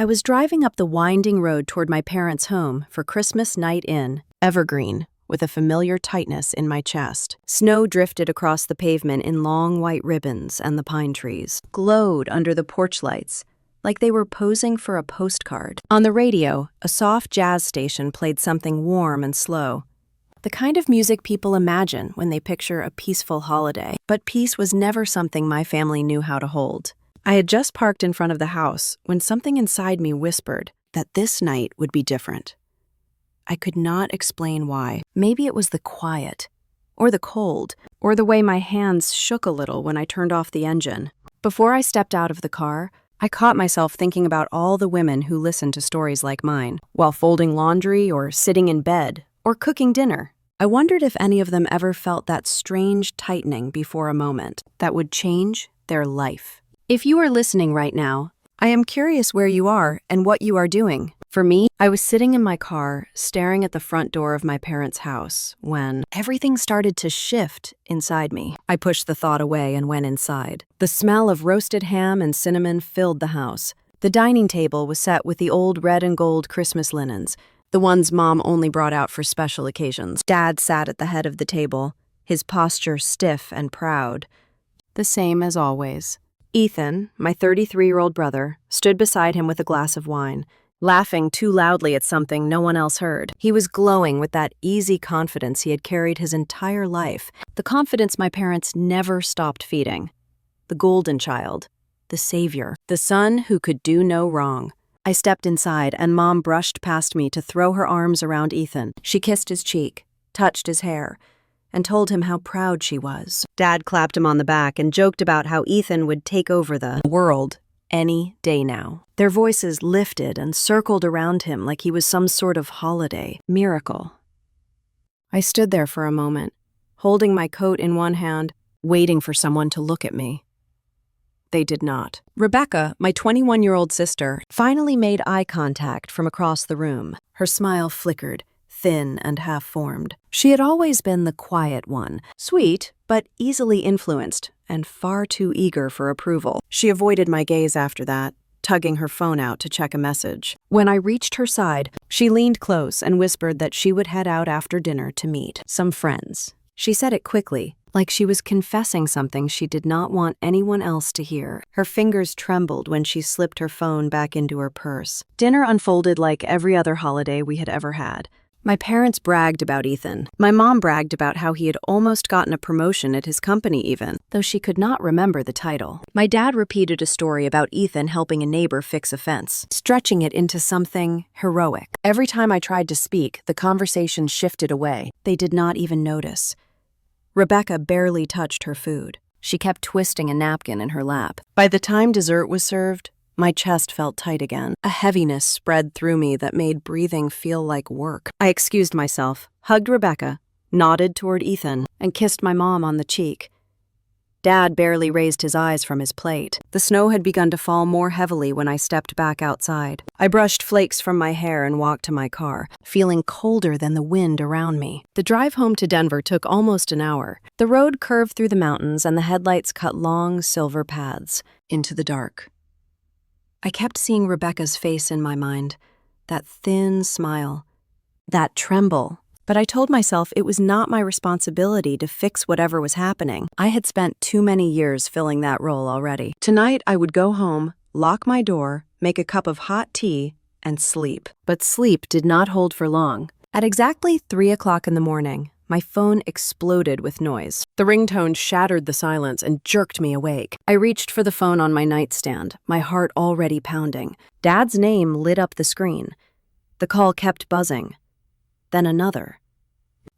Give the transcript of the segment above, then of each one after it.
I was driving up the winding road toward my parents' home for Christmas night in Evergreen, with a familiar tightness in my chest. Snow drifted across the pavement in long white ribbons, and the pine trees glowed under the porch lights, like they were posing for a postcard. On the radio, a soft jazz station played something warm and slow, the kind of music people imagine when they picture a peaceful holiday. But peace was never something my family knew how to hold. I had just parked in front of the house when something inside me whispered that this night would be different. I could not explain why. Maybe it was the quiet, or the cold, or the way my hands shook a little when I turned off the engine. Before I stepped out of the car, I caught myself thinking about all the women who listened to stories like mine, while folding laundry or sitting in bed or cooking dinner. I wondered if any of them ever felt that strange tightening before a moment that would change their life. If you are listening right now, I am curious where you are and what you are doing. For me, I was sitting in my car, staring at the front door of my parents' house, when everything started to shift inside me. I pushed the thought away and went inside. The smell of roasted ham and cinnamon filled the house. The dining table was set with the old red and gold Christmas linens, the ones Mom only brought out for special occasions. Dad sat at the head of the table, his posture stiff and proud, the same as always. Ethan, my 33-year-old brother, stood beside him with a glass of wine, laughing too loudly at something no one else heard. He was glowing with that easy confidence he had carried his entire life, the confidence my parents never stopped feeding. The golden child, the savior, the son who could do no wrong. I stepped inside, and Mom brushed past me to throw her arms around Ethan. She kissed his cheek, touched his hair, and told him how proud she was. Dad clapped him on the back and joked about how Ethan would take over the world any day now. Their voices lifted and circled around him like he was some sort of holiday miracle. I stood there for a moment, holding my coat in one hand, waiting for someone to look at me. They did not. Rebecca, my 21-year-old sister, finally made eye contact from across the room. Her smile flickered, thin and half-formed. She had always been the quiet one, sweet but easily influenced and far too eager for approval. She avoided my gaze after that, tugging her phone out to check a message. When I reached her side, she leaned close and whispered that she would head out after dinner to meet some friends. She said it quickly, like she was confessing something she did not want anyone else to hear. Her fingers trembled when she slipped her phone back into her purse. Dinner unfolded like every other holiday we had ever had. My parents bragged about Ethan. My mom bragged about how he had almost gotten a promotion at his company even, though she could not remember the title. My dad repeated a story about Ethan helping a neighbor fix a fence, stretching it into something heroic. Every time I tried to speak, the conversation shifted away. They did not even notice. Rebecca barely touched her food. She kept twisting a napkin in her lap. By the time dessert was served, my chest felt tight again. A heaviness spread through me that made breathing feel like work. I excused myself, hugged Rebecca, nodded toward Ethan, and kissed my mom on the cheek. Dad barely raised his eyes from his plate. The snow had begun to fall more heavily when I stepped back outside. I brushed flakes from my hair and walked to my car, feeling colder than the wind around me. The drive home to Denver took almost an hour. The road curved through the mountains, and the headlights cut long silver paths into the dark. I kept seeing Rebecca's face in my mind, that thin smile, that tremble. But I told myself it was not my responsibility to fix whatever was happening. I had spent too many years filling that role already. Tonight, I would go home, lock my door, make a cup of hot tea, and sleep. But sleep did not hold for long. At exactly 3 o'clock in the morning, my phone exploded with noise. The ringtone shattered the silence and jerked me awake. I reached for the phone on my nightstand, my heart already pounding. Dad's name lit up the screen. The call kept buzzing. Then another.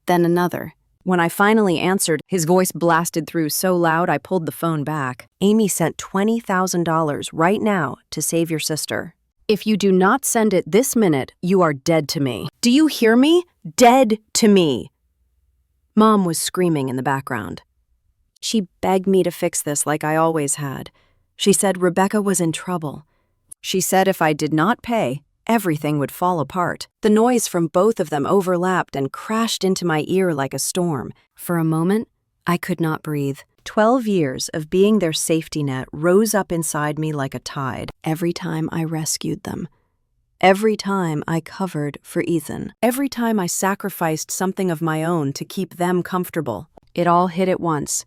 Then another. When I finally answered, his voice blasted through so loud I pulled the phone back. Amy sent $20,000 right now to save your sister. If you do not send it this minute, you are dead to me. Do you hear me? Dead to me. Mom was screaming in the background. She begged me to fix this like I always had. She said Rebecca was in trouble. She said if I did not pay, everything would fall apart. The noise from both of them overlapped and crashed into my ear like a storm. For a moment, I could not breathe. 12 years of being their safety net rose up inside me like a tide every time I rescued them. Every time I covered for Ethan. Every time I sacrificed something of my own to keep them comfortable. It all hit at once,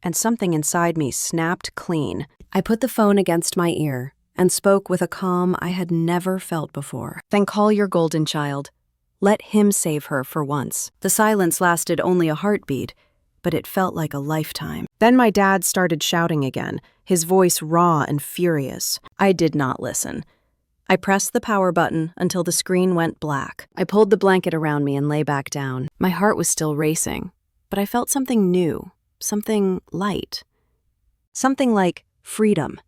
and something inside me snapped clean. I put the phone against my ear and spoke with a calm I had never felt before. Then call your golden child. Let him save her for once. The silence lasted only a heartbeat, but it felt like a lifetime. Then my dad started shouting again, his voice raw and furious. I did not listen. I pressed the power button until the screen went black. I pulled the blanket around me and lay back down. My heart was still racing, but I felt something new, something light. Something like freedom.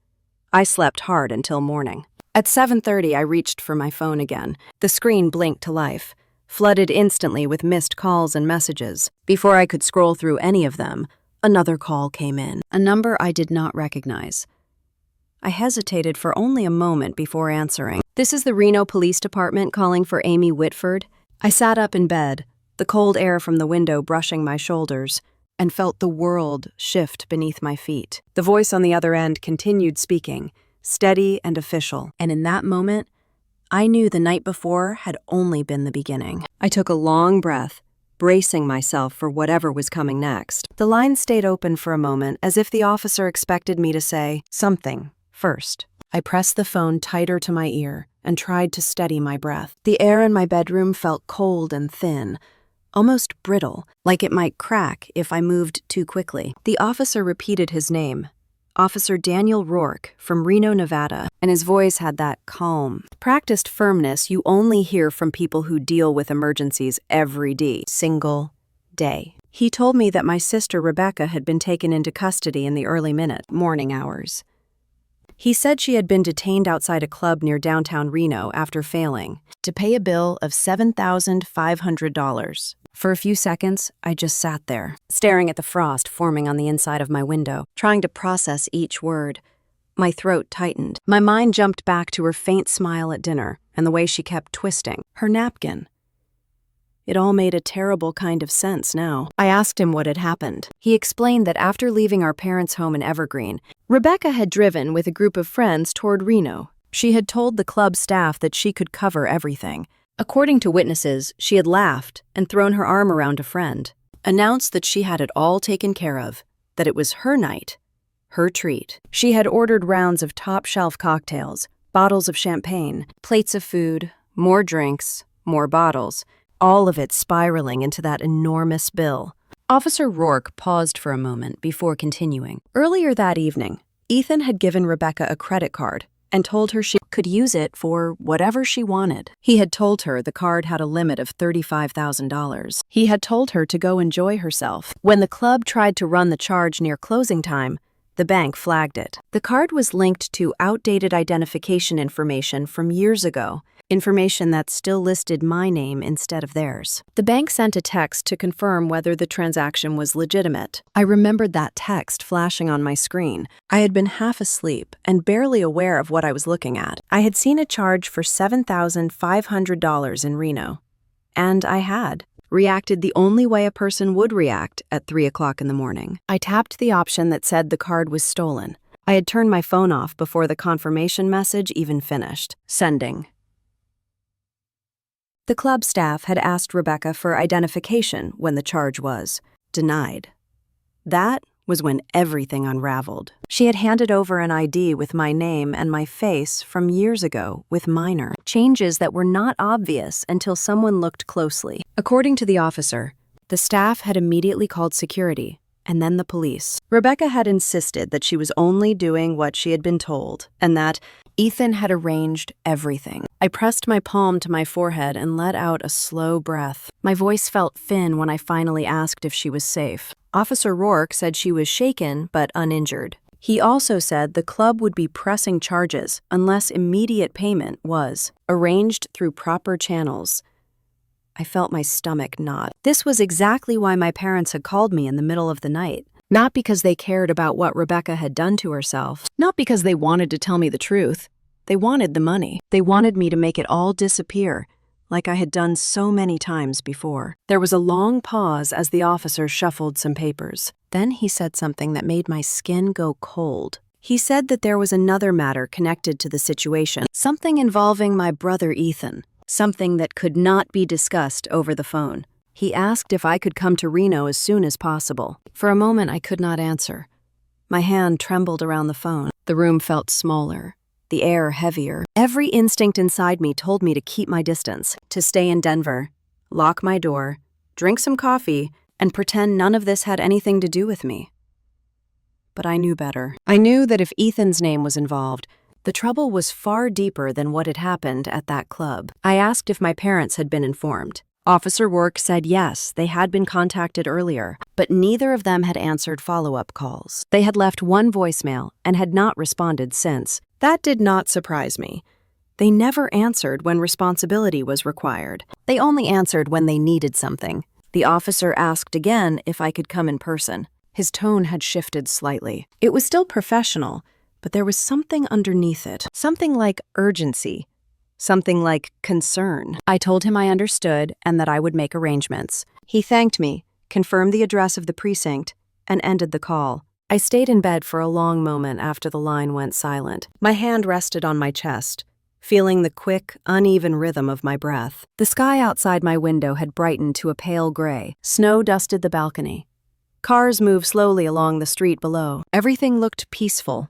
I slept hard until morning. At 7:30, I reached for my phone again. The screen blinked to life, flooded instantly with missed calls and messages. Before I could scroll through any of them, another call came in, a number I did not recognize. I hesitated for only a moment before answering. This is the Reno Police Department calling for Amy Whitford. I sat up in bed, the cold air from the window brushing my shoulders, and felt the world shift beneath my feet. The voice on the other end continued speaking, steady and official, and in that moment, I knew the night before had only been the beginning. I took a long breath, bracing myself for whatever was coming next. The line stayed open for a moment, as if the officer expected me to say something first. I pressed the phone tighter to my ear and tried to steady my breath. The air in my bedroom felt cold and thin, almost brittle, like it might crack if I moved too quickly. The officer repeated his name, Officer Daniel Rourke from Reno, Nevada, and his voice had that calm, practiced firmness you only hear from people who deal with emergencies every single day. He told me that my sister Rebecca had been taken into custody in the early morning hours. He said she had been detained outside a club near downtown Reno after failing to pay a bill of $7,500. For a few seconds, I just sat there, staring at the frost forming on the inside of my window, trying to process each word. My throat tightened. My mind jumped back to her faint smile at dinner and the way she kept twisting her napkin. It all made a terrible kind of sense now. I asked him what had happened. He explained that after leaving our parents' home in Evergreen, Rebecca had driven with a group of friends toward Reno. She had told the club staff that she could cover everything. According to witnesses, she had laughed and thrown her arm around a friend, announced that she had it all taken care of, that it was her night, her treat. She had ordered rounds of top-shelf cocktails, bottles of champagne, plates of food, more drinks, more bottles, all of it spiraling into that enormous bill. Officer Rourke paused for a moment before continuing. Earlier that evening, Ethan had given Rebecca a credit card and told her she could use it for whatever she wanted. He had told her the card had a limit of $35,000. He had told her to go enjoy herself. When the club tried to run the charge near closing time, the bank flagged it. The card was linked to outdated identification information from years ago, information that still listed my name instead of theirs. The bank sent a text to confirm whether the transaction was legitimate. I remembered that text flashing on my screen. I had been half asleep and barely aware of what I was looking at. I had seen a charge for $7,500 in Reno. And I had reacted the only way a person would react at 3 o'clock in the morning. I tapped the option that said the card was stolen. I had turned my phone off before the confirmation message even finished. Sending. The club staff had asked Rebecca for identification when the charge was denied. That was when everything unraveled. She had handed over an ID with my name and my face from years ago with minor changes that were not obvious until someone looked closely. According to the officer, the staff had immediately called security and then the police. Rebecca had insisted that she was only doing what she had been told and that Ethan had arranged everything. I pressed my palm to my forehead and let out a slow breath. My voice felt thin when I finally asked if she was safe. Officer Rourke said she was shaken but uninjured. He also said the club would be pressing charges unless immediate payment was arranged through proper channels. I felt my stomach knot. This was exactly why my parents had called me in the middle of the night. Not because they cared about what Rebecca had done to herself. Not because they wanted to tell me the truth. They wanted the money. They wanted me to make it all disappear. like I had done so many times before. There was a long pause as the officer shuffled some papers. Then he said something that made my skin go cold. He said that there was another matter connected to the situation, something involving my brother Ethan, something that could not be discussed over the phone. He asked if I could come to Reno as soon as possible. For a moment, I could not answer. My hand trembled around the phone. The room felt smaller, the air heavier. Every instinct inside me told me to keep my distance, to stay in Denver, lock my door, drink some coffee, and pretend none of this had anything to do with me. But I knew better. I knew that if Ethan's name was involved, the trouble was far deeper than what had happened at that club. I asked if my parents had been informed. Officer Rourke said yes, they had been contacted earlier, but neither of them had answered follow-up calls. They had left one voicemail and had not responded since. That did not surprise me. They never answered when responsibility was required. They only answered when they needed something. The officer asked again if I could come in person. His tone had shifted slightly. It was still professional, but there was something underneath it. Something like urgency. Something like concern. I told him I understood and that I would make arrangements. He thanked me, confirmed the address of the precinct, and ended the call. I stayed in bed for a long moment after the line went silent. My hand rested on my chest, feeling the quick, uneven rhythm of my breath. The sky outside my window had brightened to a pale gray. Snow dusted the balcony. Cars moved slowly along the street below. Everything looked peaceful.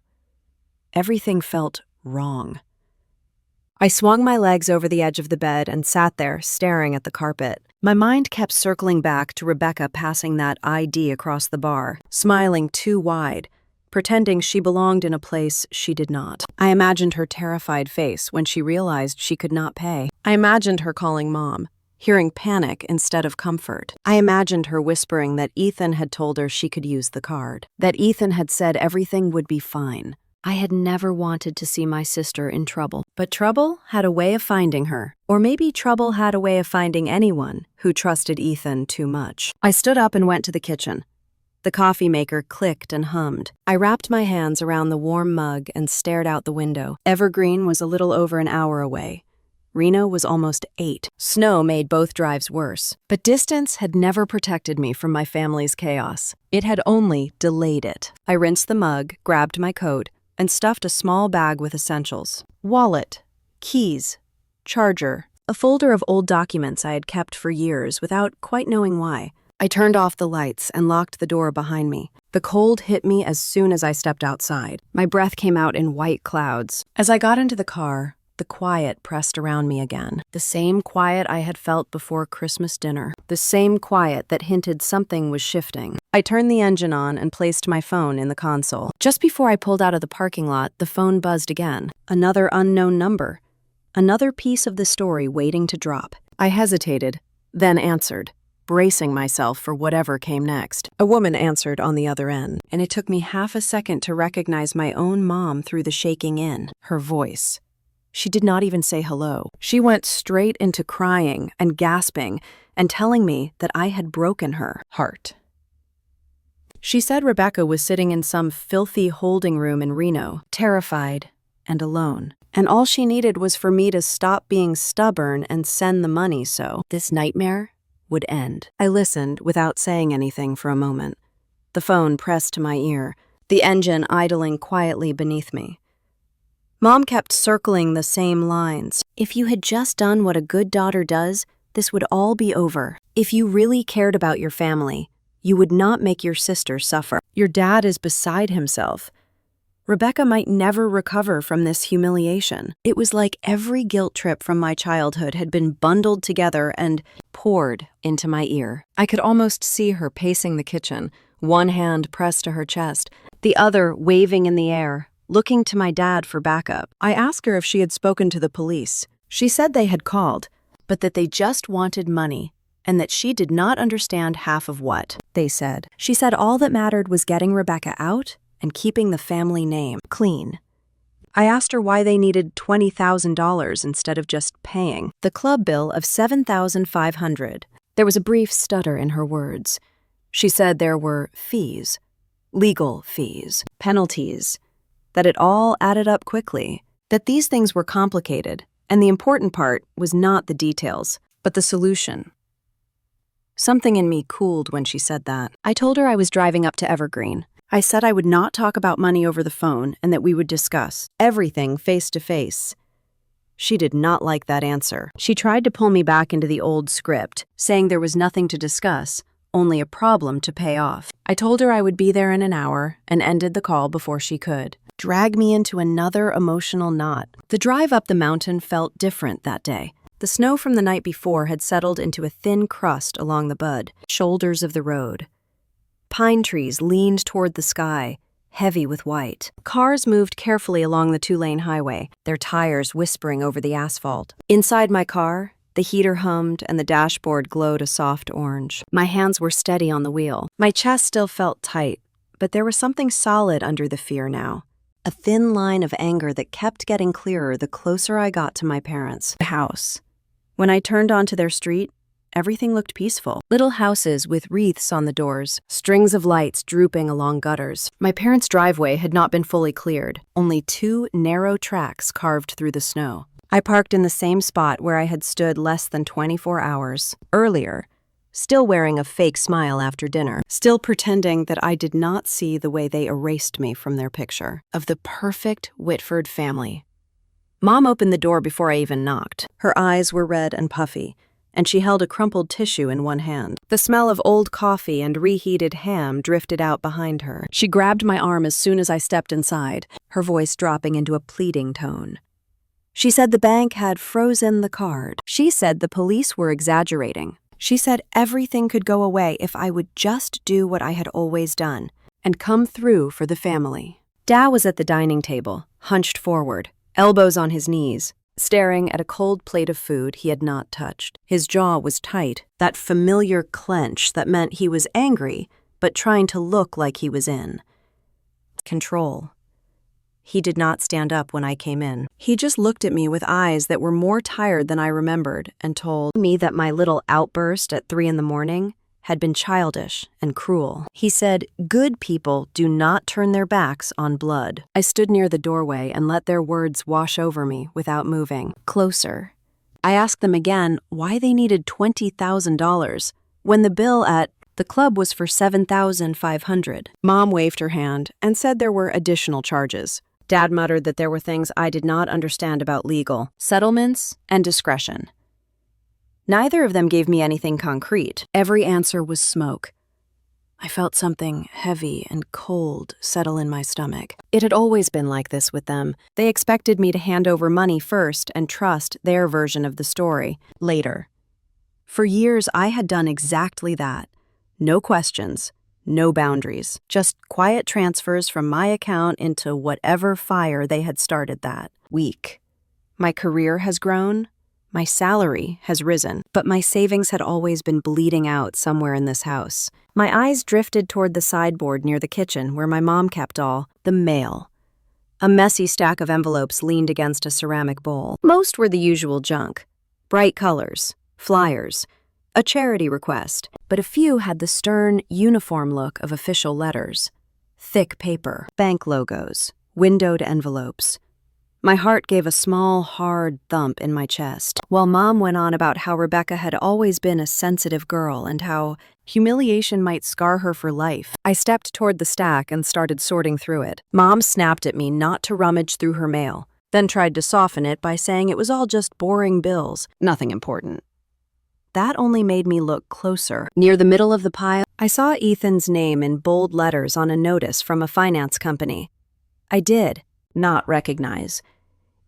Everything felt wrong. I swung my legs over the edge of the bed and sat there, staring at the carpet. My mind kept circling back to Rebecca passing that ID across the bar, smiling too wide, pretending she belonged in a place she did not. I imagined her terrified face when she realized she could not pay. I imagined her calling Mom, hearing panic instead of comfort. I imagined her whispering that Ethan had told her she could use the card, that Ethan had said everything would be fine. I had never wanted to see my sister in trouble, but trouble had a way of finding her, or maybe trouble had a way of finding anyone who trusted Ethan too much. I stood up and went to the kitchen. The coffee maker clicked and hummed. I wrapped my hands around the warm mug and stared out the window. Evergreen was a little over an hour away. Reno was almost 8. Snow made both drives worse, but distance had never protected me from my family's chaos. It had only delayed it. I rinsed the mug, grabbed my coat, and stuffed a small bag with essentials. Wallet, keys, charger, a folder of old documents I had kept for years without quite knowing why. I turned off the lights and locked the door behind me. The cold hit me as soon as I stepped outside. My breath came out in white clouds. As I got into the car, the quiet pressed around me again. The same quiet I had felt before Christmas dinner. The same quiet that hinted something was shifting. I turned the engine on and placed my phone in the console. Just before I pulled out of the parking lot, the phone buzzed again. Another unknown number. Another piece of the story waiting to drop. I hesitated, then answered, bracing myself for whatever came next. A woman answered on the other end, and it took me half a second to recognize my own mom through the shaking in. Her voice. She did not even say hello. She went straight into crying and gasping and telling me that I had broken her heart. She said Rebecca was sitting in some filthy holding room in Reno, terrified and alone. And all she needed was for me to stop being stubborn and send the money so this nightmare would end. I listened without saying anything for a moment. The phone pressed to my ear, the engine idling quietly beneath me. Mom kept circling the same lines. If you had just done what a good daughter does, this would all be over. If you really cared about your family, you would not make your sister suffer. Your dad is beside himself. Rebecca might never recover from this humiliation. It was like every guilt trip from my childhood had been bundled together and poured into my ear. I could almost see her pacing the kitchen, one hand pressed to her chest, the other waving in the air, looking to my dad for backup. I asked her if she had spoken to the police. She said they had called, but that they just wanted money, and that she did not understand half of what they said. She said all that mattered was getting Rebecca out and keeping the family name clean. I asked her why they needed $20,000 instead of just paying the club bill of $7,500. There was a brief stutter in her words. She said there were fees, legal fees, penalties, that it all added up quickly, that these things were complicated, And the important part was not the details, but the solution. Something in me cooled when she said that. I told her I was driving up to Evergreen. I said I would not talk about money over the phone and that we would discuss everything face to face. She did not like that answer. She tried to pull me back into the old script, saying there was nothing to discuss, only a problem to pay off. I told her I would be there in an hour and ended the call before she could. Drag me into another emotional knot. The drive up the mountain felt different that day. The snow from the night before had settled into a thin crust along the shoulders of the road. Pine trees leaned toward the sky, heavy with white. Cars moved carefully along the two-lane highway, their tires whispering over the asphalt. Inside my car, the heater hummed and the dashboard glowed a soft orange. My hands were steady on the wheel. My chest still felt tight, but there was something solid under the fear now. A thin line of anger that kept getting clearer the closer I got to my parents' house. When I turned onto their street, everything looked peaceful. Little houses with wreaths on the doors, strings of lights drooping along gutters. My parents' driveway had not been fully cleared, only 2 narrow tracks carved through the snow. I parked in the same spot where I had stood less than 24 hours earlier, still wearing a fake smile after dinner, still pretending that I did not see the way they erased me from their picture of the perfect Whitford family. Mom opened the door before I even knocked. Her eyes were red and puffy, and she held a crumpled tissue in one hand. The smell of old coffee and reheated ham drifted out behind her. She grabbed my arm as soon as I stepped inside, her voice dropping into a pleading tone. She said the bank had frozen the card. She said the police were exaggerating. She said everything could go away if I would just do what I had always done and come through for the family. Dad was at the dining table, hunched forward, elbows on his knees, staring at a cold plate of food he had not touched. His jaw was tight, that familiar clench that meant he was angry, but trying to look like he was in control. He did not stand up when I came in. He just looked at me with eyes that were more tired than I remembered and told me that my little outburst at 3 a.m. had been childish and cruel. He said, "Good people do not turn their backs on blood." I stood near the doorway and let their words wash over me without moving. Closer. I asked them again why they needed $20,000 when the bill at the club was for $7,500. Mom waved her hand and said there were additional charges. Dad muttered that there were things I did not understand about legal, settlements, and discretion. Neither of them gave me anything concrete. Every answer was smoke. I felt something heavy and cold settle in my stomach. It had always been like this with them. They expected me to hand over money first and trust their version of the story later. For years, I had done exactly that. No questions, no boundaries, just quiet transfers from my account into whatever fire they had started that week. My career has grown. My salary has risen, but my savings had always been bleeding out somewhere in this house. My eyes drifted toward the sideboard near the kitchen where my mom kept all the mail. A messy stack of envelopes leaned against a ceramic bowl. Most were the usual junk. Bright colors, flyers, a charity request, but a few had the stern, uniform look of official letters. Thick paper, bank logos, windowed envelopes. My heart gave a small, hard thump in my chest, while Mom went on about how Rebecca had always been a sensitive girl and how humiliation might scar her for life. I stepped toward the stack and started sorting through it. Mom snapped at me not to rummage through her mail, then tried to soften it by saying it was all just boring bills, nothing important. That only made me look closer. Near the middle of the pile, I saw Ethan's name in bold letters on a notice from a finance company. I did not recognize.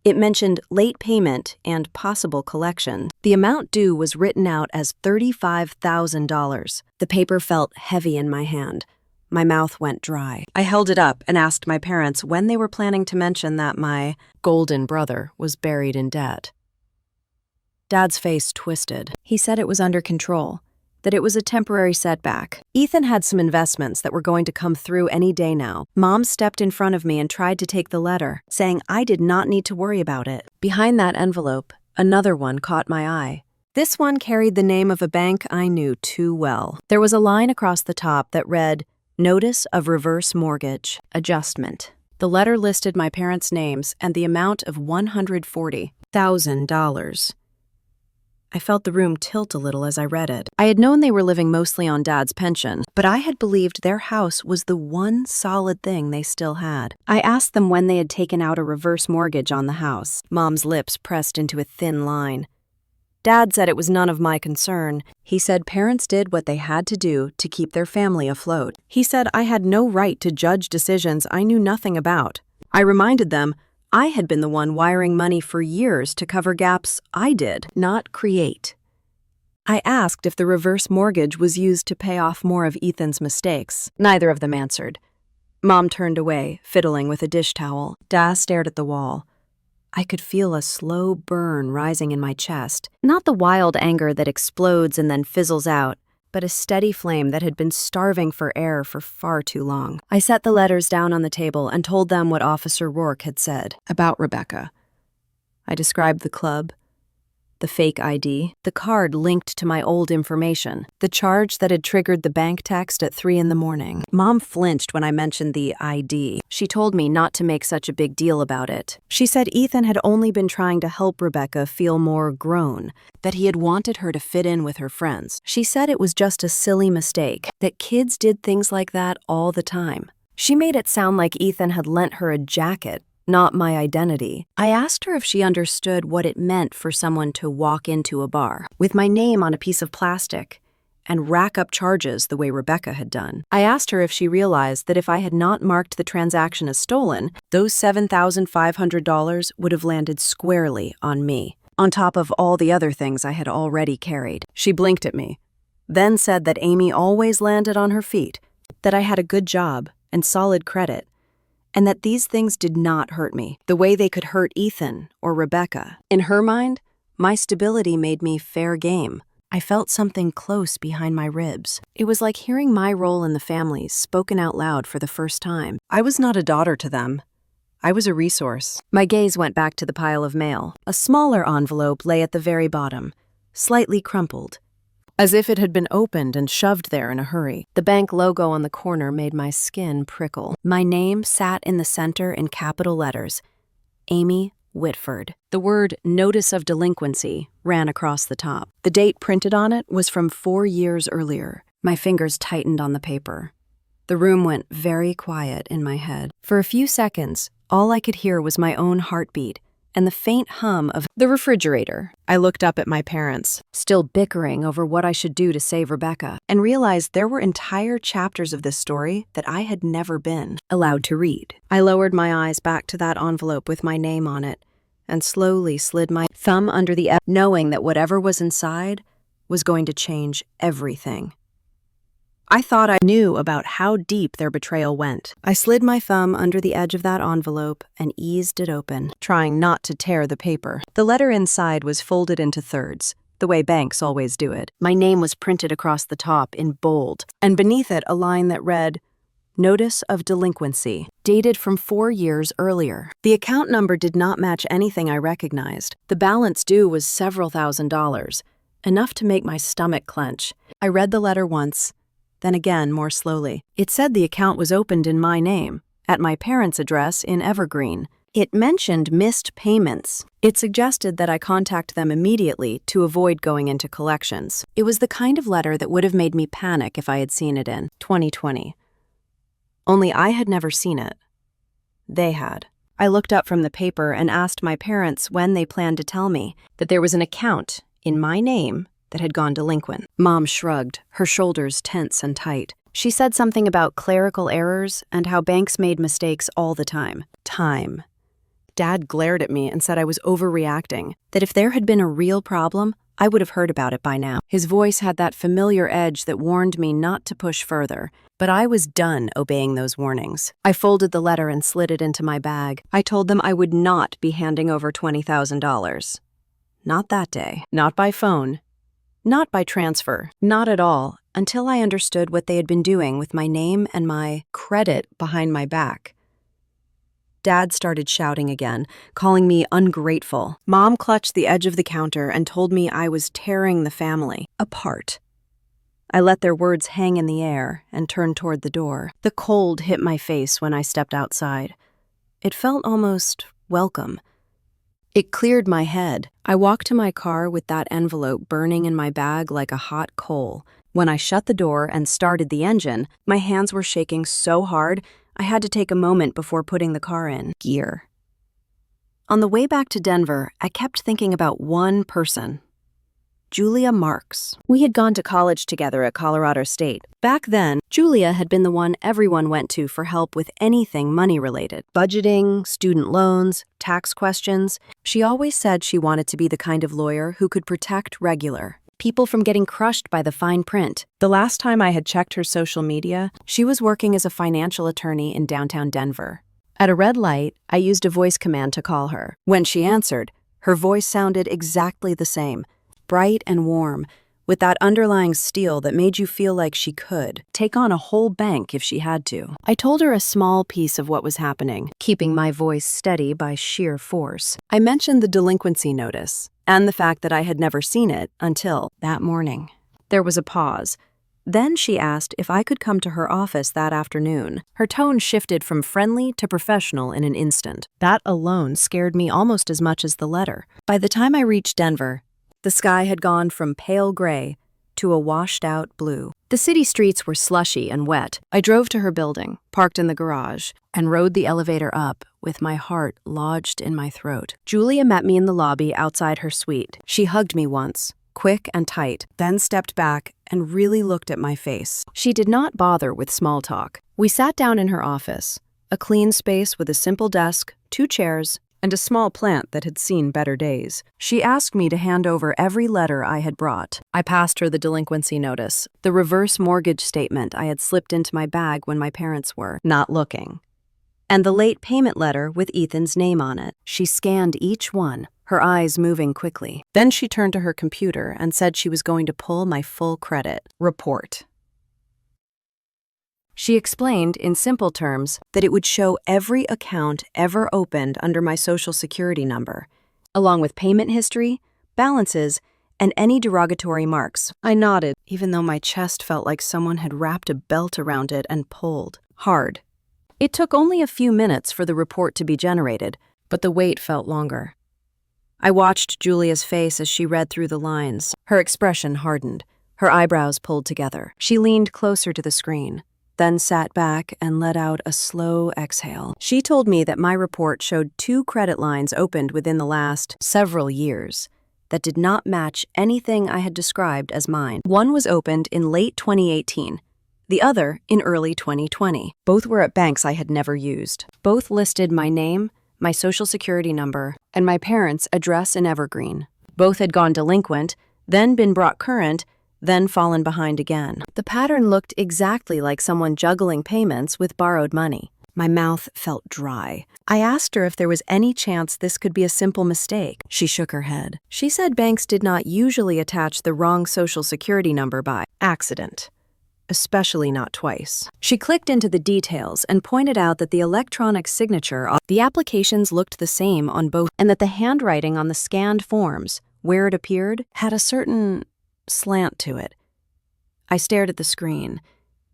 It mentioned late payment and possible collection. The amount due was written out as $35,000. The paper felt heavy in my hand. My mouth went dry. I held it up and asked my parents when they were planning to mention that my golden brother was buried in debt. Dad's face twisted. He said it was under control, that it was a temporary setback. Ethan had some investments that were going to come through any day now. Mom stepped in front of me and tried to take the letter, saying I did not need to worry about it. Behind that envelope, another one caught my eye. This one carried the name of a bank I knew too well. There was a line across the top that read, "Notice of reverse mortgage adjustment." The letter listed my parents' names and the amount of $140,000. $7,000. I felt the room tilt a little as I read it. I had known they were living mostly on Dad's pension, but I had believed their house was the one solid thing they still had. I asked them when they had taken out a reverse mortgage on the house. Mom's lips pressed into a thin line. Dad said it was none of my concern. He said parents did what they had to do to keep their family afloat. He said I had no right to judge decisions I knew nothing about. I reminded them I had been the one wiring money for years to cover gaps I did not create. I asked if the reverse mortgage was used to pay off more of Ethan's mistakes. Neither of them answered. Mom turned away, fiddling with a dish towel. Dad stared at the wall. I could feel a slow burn rising in my chest. Not the wild anger that explodes and then fizzles out, but a steady flame that had been starving for air for far too long. I set the letters down on the table and told them what Officer Rourke had said about Rebecca. I described the club, the fake ID, the card linked to my old information, the charge that had triggered the bank text at 3 a.m. Mom flinched when I mentioned the ID. She told me not to make such a big deal about it. She said Ethan had only been trying to help Rebecca feel more grown, that he had wanted her to fit in with her friends. She said it was just a silly mistake, that kids did things like that all the time. She made it sound like Ethan had lent her a jacket, not my identity. I asked her if she understood what it meant for someone to walk into a bar with my name on a piece of plastic and rack up charges the way Rebecca had done. I asked her if she realized that if I had not marked the transaction as stolen, those $7,500 would have landed squarely on me, on top of all the other things I had already carried. She blinked at me, then said that Amy always landed on her feet, that I had a good job and solid credit, and that these things did not hurt me the way they could hurt Ethan or Rebecca. In her mind, my stability made me fair game. I felt something close behind my ribs. It was like hearing my role in the family spoken out loud for the first time. I was not a daughter to them. I was a resource. My gaze went back to the pile of mail. A smaller envelope lay at the very bottom, slightly crumpled, as if it had been opened and shoved there in a hurry. The bank logo on the corner made my skin prickle. My name sat in the center in capital letters, Amy Whitford. The word Notice of Delinquency ran across the top. The date printed on it was from 4 years earlier. My fingers tightened on the paper. The room went very quiet in my head. For a few seconds, all I could hear was my own heartbeat and the faint hum of the refrigerator. I looked up at my parents, still bickering over what I should do to save Rebecca, and realized there were entire chapters of this story that I had never been allowed to read. I lowered my eyes back to that envelope with my name on it, and slowly slid my thumb under the edge, knowing that whatever was inside was going to change everything. I thought I knew about how deep their betrayal went. I slid my thumb under the edge of that envelope and eased it open, trying not to tear the paper. The letter inside was folded into thirds, the way banks always do it. My name was printed across the top in bold, and beneath it a line that read, Notice of Delinquency, dated from 4 years earlier. The account number did not match anything I recognized. The balance due was several $1,000s, enough to make my stomach clench. I read the letter once, then again more slowly. It said the account was opened in my name, at my parents' address in Evergreen. It mentioned missed payments. It suggested that I contact them immediately to avoid going into collections. It was the kind of letter that would have made me panic if I had seen it in 2020. Only I had never seen it. They had. I looked up from the paper and asked my parents when they planned to tell me that there was an account in my name that had gone delinquent. Mom shrugged, her shoulders tense and tight. She said something about clerical errors and how banks made mistakes all the time. Dad glared at me and said I was overreacting, that if there had been a real problem, I would have heard about it by now. His voice had that familiar edge that warned me not to push further, but I was done obeying those warnings. I folded the letter and slid it into my bag. I told them I would not be handing over $20,000. Not that day. Not by phone. Not by transfer. Not at all, until I understood what they had been doing with my name and my credit behind my back. Dad started shouting again, calling me ungrateful. Mom clutched the edge of the counter and told me I was tearing the family apart. I let their words hang in the air and turned toward the door. The cold hit my face when I stepped outside. It felt almost welcome. It cleared my head. I walked to my car with that envelope burning in my bag like a hot coal. When I shut the door and started the engine, my hands were shaking so hard, I had to take a moment before putting the car in gear. On the way back to Denver, I kept thinking about one person. Julia Marks. We had gone to college together at Colorado State. Back then, Julia had been the one everyone went to for help with anything money-related. Budgeting, student loans, tax questions. She always said she wanted to be the kind of lawyer who could protect regular people from getting crushed by the fine print. The last time I had checked her social media, she was working as a financial attorney in downtown Denver. At a red light, I used a voice command to call her. When she answered, her voice sounded exactly the same. Bright and warm, with that underlying steel that made you feel like she could take on a whole bank if she had to. I told her a small piece of what was happening, keeping my voice steady by sheer force. I mentioned the delinquency notice, and the fact that I had never seen it until that morning. There was a pause. Then she asked if I could come to her office that afternoon. Her tone shifted from friendly to professional in an instant. That alone scared me almost as much as the letter. By the time I reached Denver, the sky had gone from pale gray to a washed-out blue. The city streets were slushy and wet. I drove to her building, parked in the garage, and rode the elevator up with my heart lodged in my throat. Julia met me in the lobby outside her suite. She hugged me once, quick and tight, then stepped back and really looked at my face. She did not bother with small talk. We sat down in her office, a clean space with a simple desk, 2 chairs, and a small plant that had seen better days. She asked me to hand over every letter I had brought. I passed her the delinquency notice, the reverse mortgage statement I had slipped into my bag when my parents were not looking, and the late payment letter with Ethan's name on it. She scanned each one, her eyes moving quickly. Then she turned to her computer and said she was going to pull my full credit report. She explained in simple terms that it would show every account ever opened under my Social Security number, along with payment history, balances, and any derogatory marks. I nodded, even though my chest felt like someone had wrapped a belt around it and pulled hard. It took only a few minutes for the report to be generated, but the wait felt longer. I watched Julia's face as she read through the lines. Her expression hardened, her eyebrows pulled together. She leaned closer to the screen, then sat back and let out a slow exhale. She told me that my report showed 2 credit lines opened within the last several years that did not match anything I had described as mine. One was opened in late 2018, the other in early 2020. Both were at banks I had never used. Both listed my name, my Social Security number, and my parents' address in Evergreen. Both had gone delinquent, then been brought current, then fallen behind again. The pattern looked exactly like someone juggling payments with borrowed money. My mouth felt dry. I asked her if there was any chance this could be a simple mistake. She shook her head. She said banks did not usually attach the wrong Social Security number by accident, especially not twice. She clicked into the details and pointed out that the electronic signature on the applications looked the same on both, and that the handwriting on the scanned forms, where it appeared, had a certain slant to it. I stared at the screen.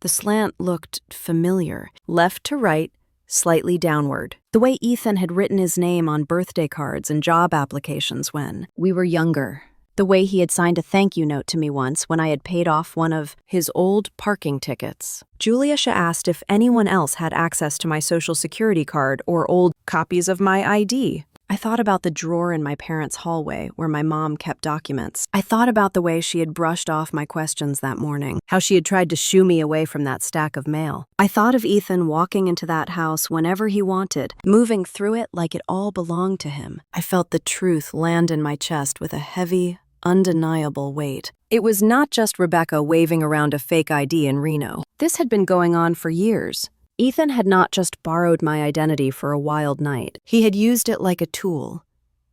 The slant looked familiar. Left to right, slightly downward. The way Ethan had written his name on birthday cards and job applications when we were younger. The way he had signed a thank you note to me once when I had paid off one of his old parking tickets. Julia asked if anyone else had access to my Social Security card or old copies of my ID. I thought about the drawer in my parents' hallway where my mom kept documents. I thought about the way she had brushed off my questions that morning, how she had tried to shoo me away from that stack of mail. I thought of Ethan walking into that house whenever he wanted, moving through it like it all belonged to him. I felt the truth land in my chest with a heavy, undeniable weight. It was not just Rebecca waving around a fake ID in Reno. This had been going on for years. Ethan had not just borrowed my identity for a wild night. He had used it like a tool,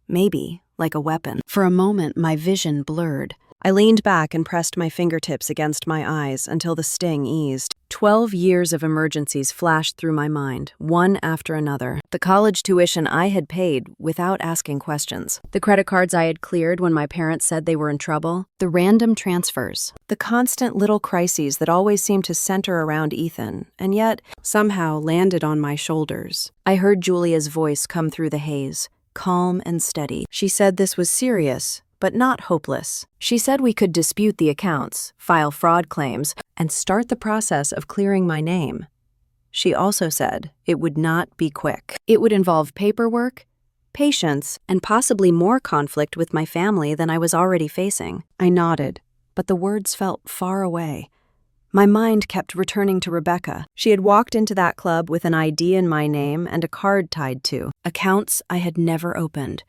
maybe like a weapon. For a moment, my vision blurred. I leaned back and pressed my fingertips against my eyes until the sting eased. 12 years of emergencies flashed through my mind, one after another. The college tuition I had paid without asking questions. The credit cards I had cleared when my parents said they were in trouble. The random transfers. The constant little crises that always seemed to center around Ethan, and yet somehow landed on my shoulders. I heard Julia's voice come through the haze, calm and steady. She said this was serious, but not hopeless. She said we could dispute the accounts, file fraud claims, and start the process of clearing my name. She also said it would not be quick. It would involve paperwork, patience, and possibly more conflict with my family than I was already facing. I nodded, but the words felt far away. My mind kept returning to Rebecca. She had walked into that club with an ID in my name and a card tied to accounts I had never opened.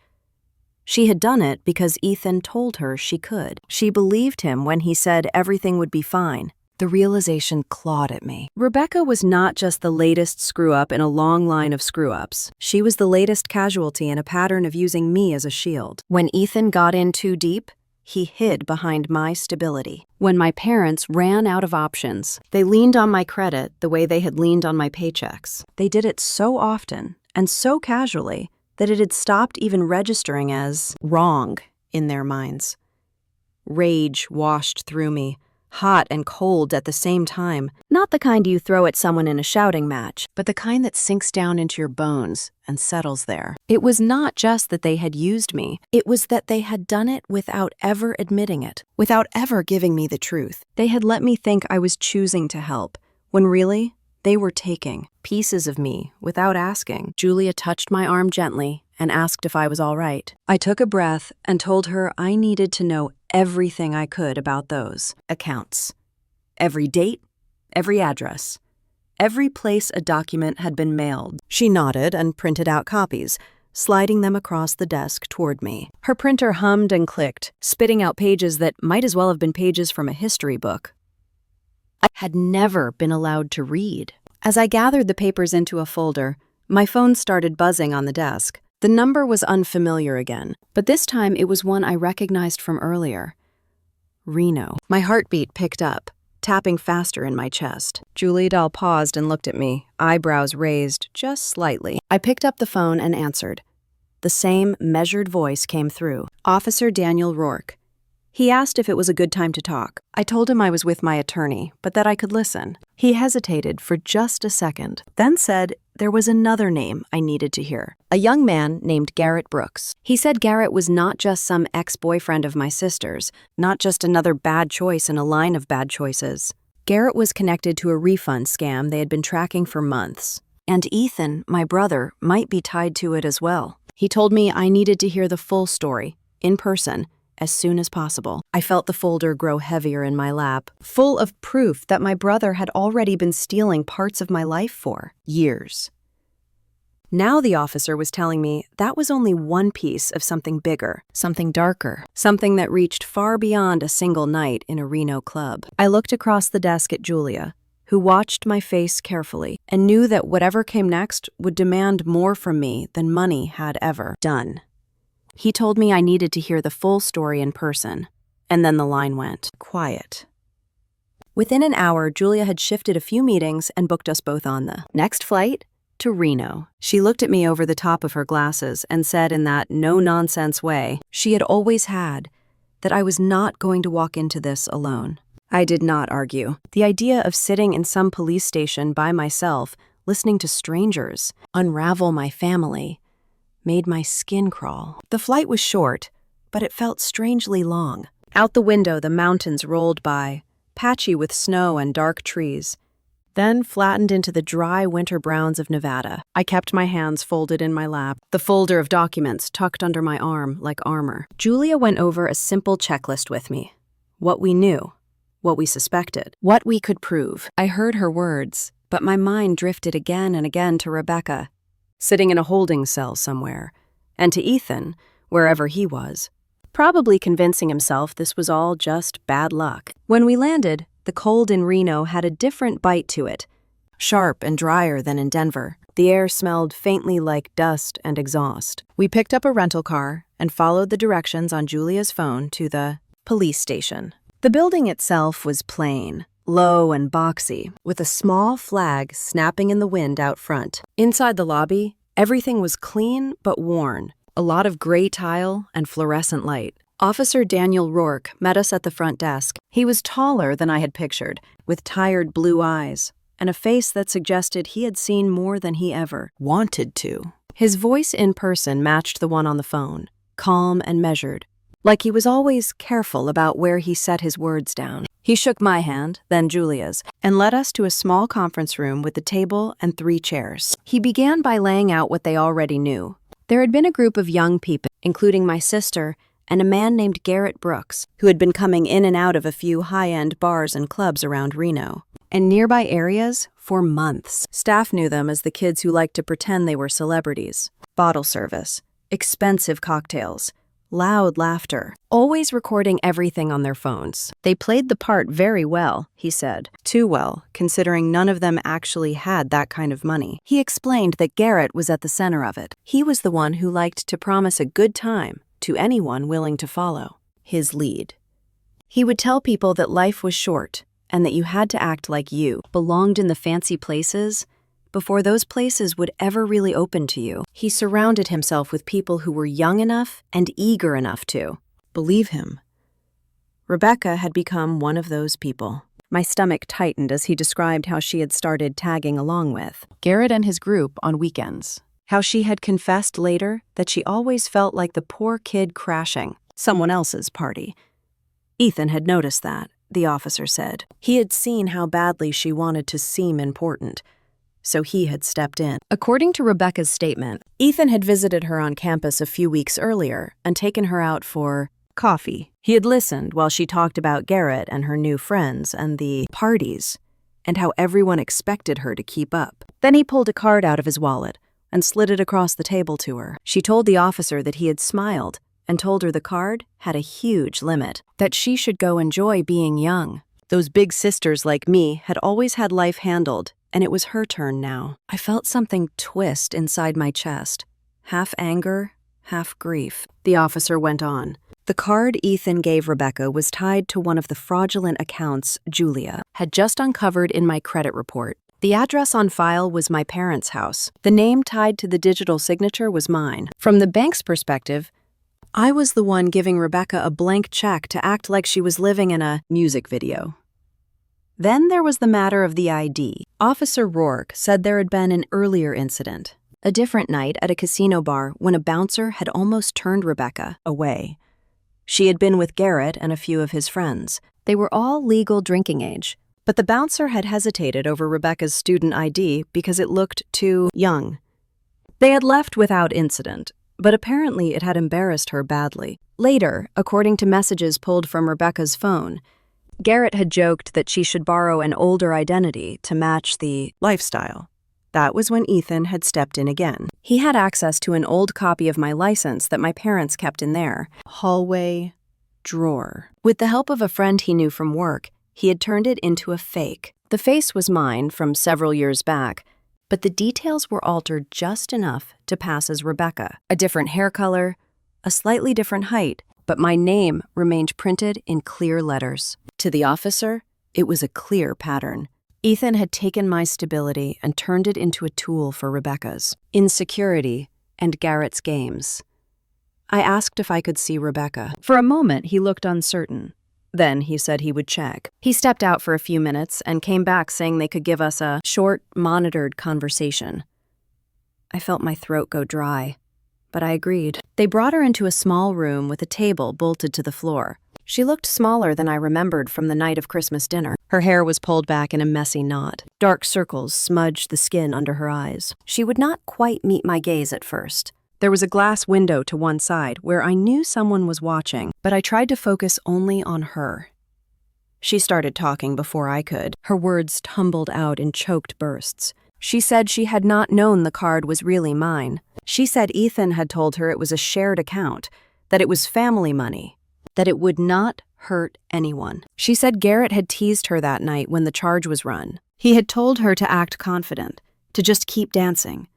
She had done it because Ethan told her she could. She believed him when he said everything would be fine. The realization clawed at me. Rebecca was not just the latest screw-up in a long line of screw-ups. She was the latest casualty in a pattern of using me as a shield. When Ethan got in too deep, he hid behind my stability. When my parents ran out of options, they leaned on my credit the way they had leaned on my paychecks. They did it so often and so casually that it had stopped even registering as wrong in their minds. Rage washed through me, hot and cold at the same time. Not the kind you throw at someone in a shouting match, but the kind that sinks down into your bones and settles there. It was not just that they had used me. It was that they had done it without ever admitting it, without ever giving me the truth. They had let me think I was choosing to help, when really, they were taking pieces of me without asking. Julia touched my arm gently and asked if I was all right. I took a breath and told her I needed to know everything I could about those accounts. Every date, every address, every place a document had been mailed. She nodded and printed out copies, sliding them across the desk toward me. Her printer hummed and clicked, spitting out pages that might as well have been pages from a history book. I had never been allowed to read. As I gathered the papers into a folder, my phone started buzzing on the desk. The number was unfamiliar again, but this time it was one I recognized from earlier. Reno. My heartbeat picked up, tapping faster in my chest. Julie Dahl paused and looked at me, eyebrows raised just slightly. I picked up the phone and answered. The same measured voice came through. Officer Daniel Rourke. He asked if it was a good time to talk. I told him I was with my attorney, but that I could listen. He hesitated for just a second, then said there was another name I needed to hear. A young man named Garrett Brooks. He said Garrett was not just some ex-boyfriend of my sister's, not just another bad choice in a line of bad choices. Garrett was connected to a refund scam they had been tracking for months. And Ethan, my brother, might be tied to it as well. He told me I needed to hear the full story, in person, as soon as possible. I felt the folder grow heavier in my lap, full of proof that my brother had already been stealing parts of my life for years. Now the officer was telling me that was only one piece of something bigger, something darker, something that reached far beyond a single night in a Reno club. I looked across the desk at Julia, who watched my face carefully and knew that whatever came next would demand more from me than money had ever done. He told me I needed to hear the full story in person, and then the line went quiet. Within an hour, Julia had shifted a few meetings and booked us both on the next flight to Reno. She looked at me over the top of her glasses and said in that no-nonsense way she had always had, that I was not going to walk into this alone. I did not argue. The idea of sitting in some police station by myself, listening to strangers unravel my family, made my skin crawl. The flight was short, but it felt strangely long. Out the window, the mountains rolled by, patchy with snow and dark trees, then flattened into the dry winter browns of Nevada. I kept my hands folded in my lap, the folder of documents tucked under my arm like armor. Julia went over a simple checklist with me. What we knew, what we suspected, what we could prove. I heard her words, but my mind drifted again and again to Rebecca, sitting in a holding cell somewhere, and to Ethan, wherever he was, probably convincing himself this was all just bad luck. When we landed, the cold in Reno had a different bite to it, sharp and drier than in Denver. The air smelled faintly like dust and exhaust. We picked up a rental car and followed the directions on Julia's phone to the police station. The building itself was plain, low and boxy, with a small flag snapping in the wind out front. Inside the lobby, everything was clean but worn, a lot of gray tile and fluorescent light. Officer Daniel Rourke met us at the front desk. He was taller than I had pictured, with tired blue eyes, and a face that suggested he had seen more than he ever wanted to. His voice in person matched the one on the phone, calm and measured, like he was always careful about where he set his words down. He shook my hand, then Julia's, and led us to a small conference room with a table and 3 chairs. He began by laying out what they already knew. There had been a group of young people, including my sister and a man named Garrett Brooks, who had been coming in and out of a few high-end bars and clubs around Reno and nearby areas for months. Staff knew them as the kids who liked to pretend they were celebrities. Bottle service, expensive cocktails, loud laughter, always recording everything on their phones. They played the part very well, he said. Too well, considering none of them actually had that kind of money. He explained that Garrett was at the center of it. He was the one who liked to promise a good time to anyone willing to follow his lead. He would tell people that life was short and that you had to act like you belonged in the fancy places before those places would ever really open to you. He surrounded himself with people who were young enough and eager enough to believe him. Rebecca had become one of those people. My stomach tightened as he described how she had started tagging along with Garrett and his group on weekends. How she had confessed later that she always felt like the poor kid crashing someone else's party. Ethan had noticed that, the officer said. He had seen how badly she wanted to seem important, so he had stepped in. According to Rebecca's statement, Ethan had visited her on campus a few weeks earlier and taken her out for coffee. He had listened while she talked about Garrett and her new friends and the parties and how everyone expected her to keep up. Then he pulled a card out of his wallet and slid it across the table to her. She told the officer that he had smiled and told her the card had a huge limit, that she should go enjoy being young. Those big sisters like me had always had life handled, and it was her turn now. I felt something twist inside my chest, half anger, half grief. The officer went on. The card Ethan gave Rebecca was tied to one of the fraudulent accounts Julia had just uncovered in my credit report. The address on file was my parents' house. The name tied to the digital signature was mine. From the bank's perspective, I was the one giving Rebecca a blank check to act like she was living in a music video. Then there was the matter of the ID. Officer Rourke said there had been an earlier incident, a different night at a casino bar when a bouncer had almost turned Rebecca away. She had been with Garrett and a few of his friends. They were all legal drinking age. But the bouncer had hesitated over Rebecca's student ID because it looked too young. They had left without incident, but apparently it had embarrassed her badly. Later, according to messages pulled from Rebecca's phone, Garrett had joked that she should borrow an older identity to match the lifestyle. That was when Ethan had stepped in again. He had access to an old copy of my license that my parents kept in their hallway drawer. With the help of a friend he knew from work, he had turned it into a fake. The face was mine from several years back, but the details were altered just enough to pass as Rebecca. A different hair color, a slightly different height, but my name remained printed in clear letters. To the officer, it was a clear pattern. Ethan had taken my stability and turned it into a tool for Rebecca's insecurity and Garrett's games. I asked if I could see Rebecca. For a moment, he looked uncertain. Then he said he would check. He stepped out for a few minutes and came back saying they could give us a short, monitored conversation. I felt my throat go dry, but I agreed. They brought her into a small room with a table bolted to the floor. She looked smaller than I remembered from the night of Christmas dinner. Her hair was pulled back in a messy knot. Dark circles smudged the skin under her eyes. She would not quite meet my gaze at first. There was a glass window to one side where I knew someone was watching, but I tried to focus only on her. She started talking before I could. Her words tumbled out in choked bursts. She said she had not known the card was really mine. She said Ethan had told her it was a shared account, that it was family money, that it would not hurt anyone. She said Garrett had teased her that night when the charge was run. He had told her to act confident, to just keep dancing,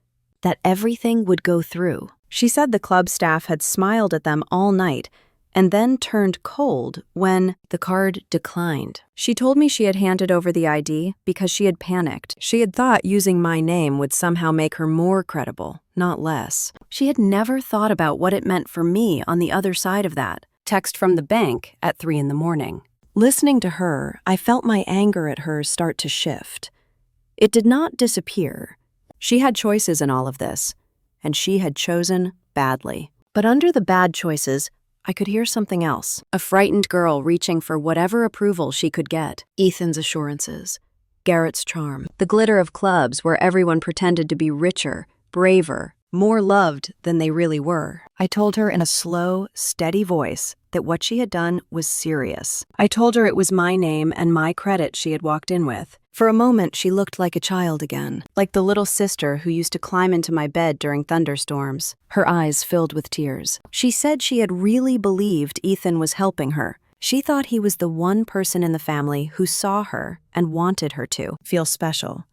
that everything would go through. She said the club staff had smiled at them all night and then turned cold when the card declined. She told me she had handed over the ID because she had panicked. She had thought using my name would somehow make her more credible, not less. She had never thought about what it meant for me on the other side of that. Text from the bank at 3 a.m. Listening to her, I felt my anger at her start to shift. It did not disappear. She had choices in all of this, and she had chosen badly. But under the bad choices, I could hear something else. A frightened girl reaching for whatever approval she could get. Ethan's assurances. Garrett's charm. The glitter of clubs where everyone pretended to be richer, braver, more loved than they really were. I told her in a slow, steady voice that what she had done was serious. I told her it was my name and my credit she had walked in with. For a moment, she looked like a child again, like the little sister who used to climb into my bed during thunderstorms. Her eyes filled with tears. She said she had really believed Ethan was helping her. She thought he was the one person in the family who saw her and wanted her to feel special.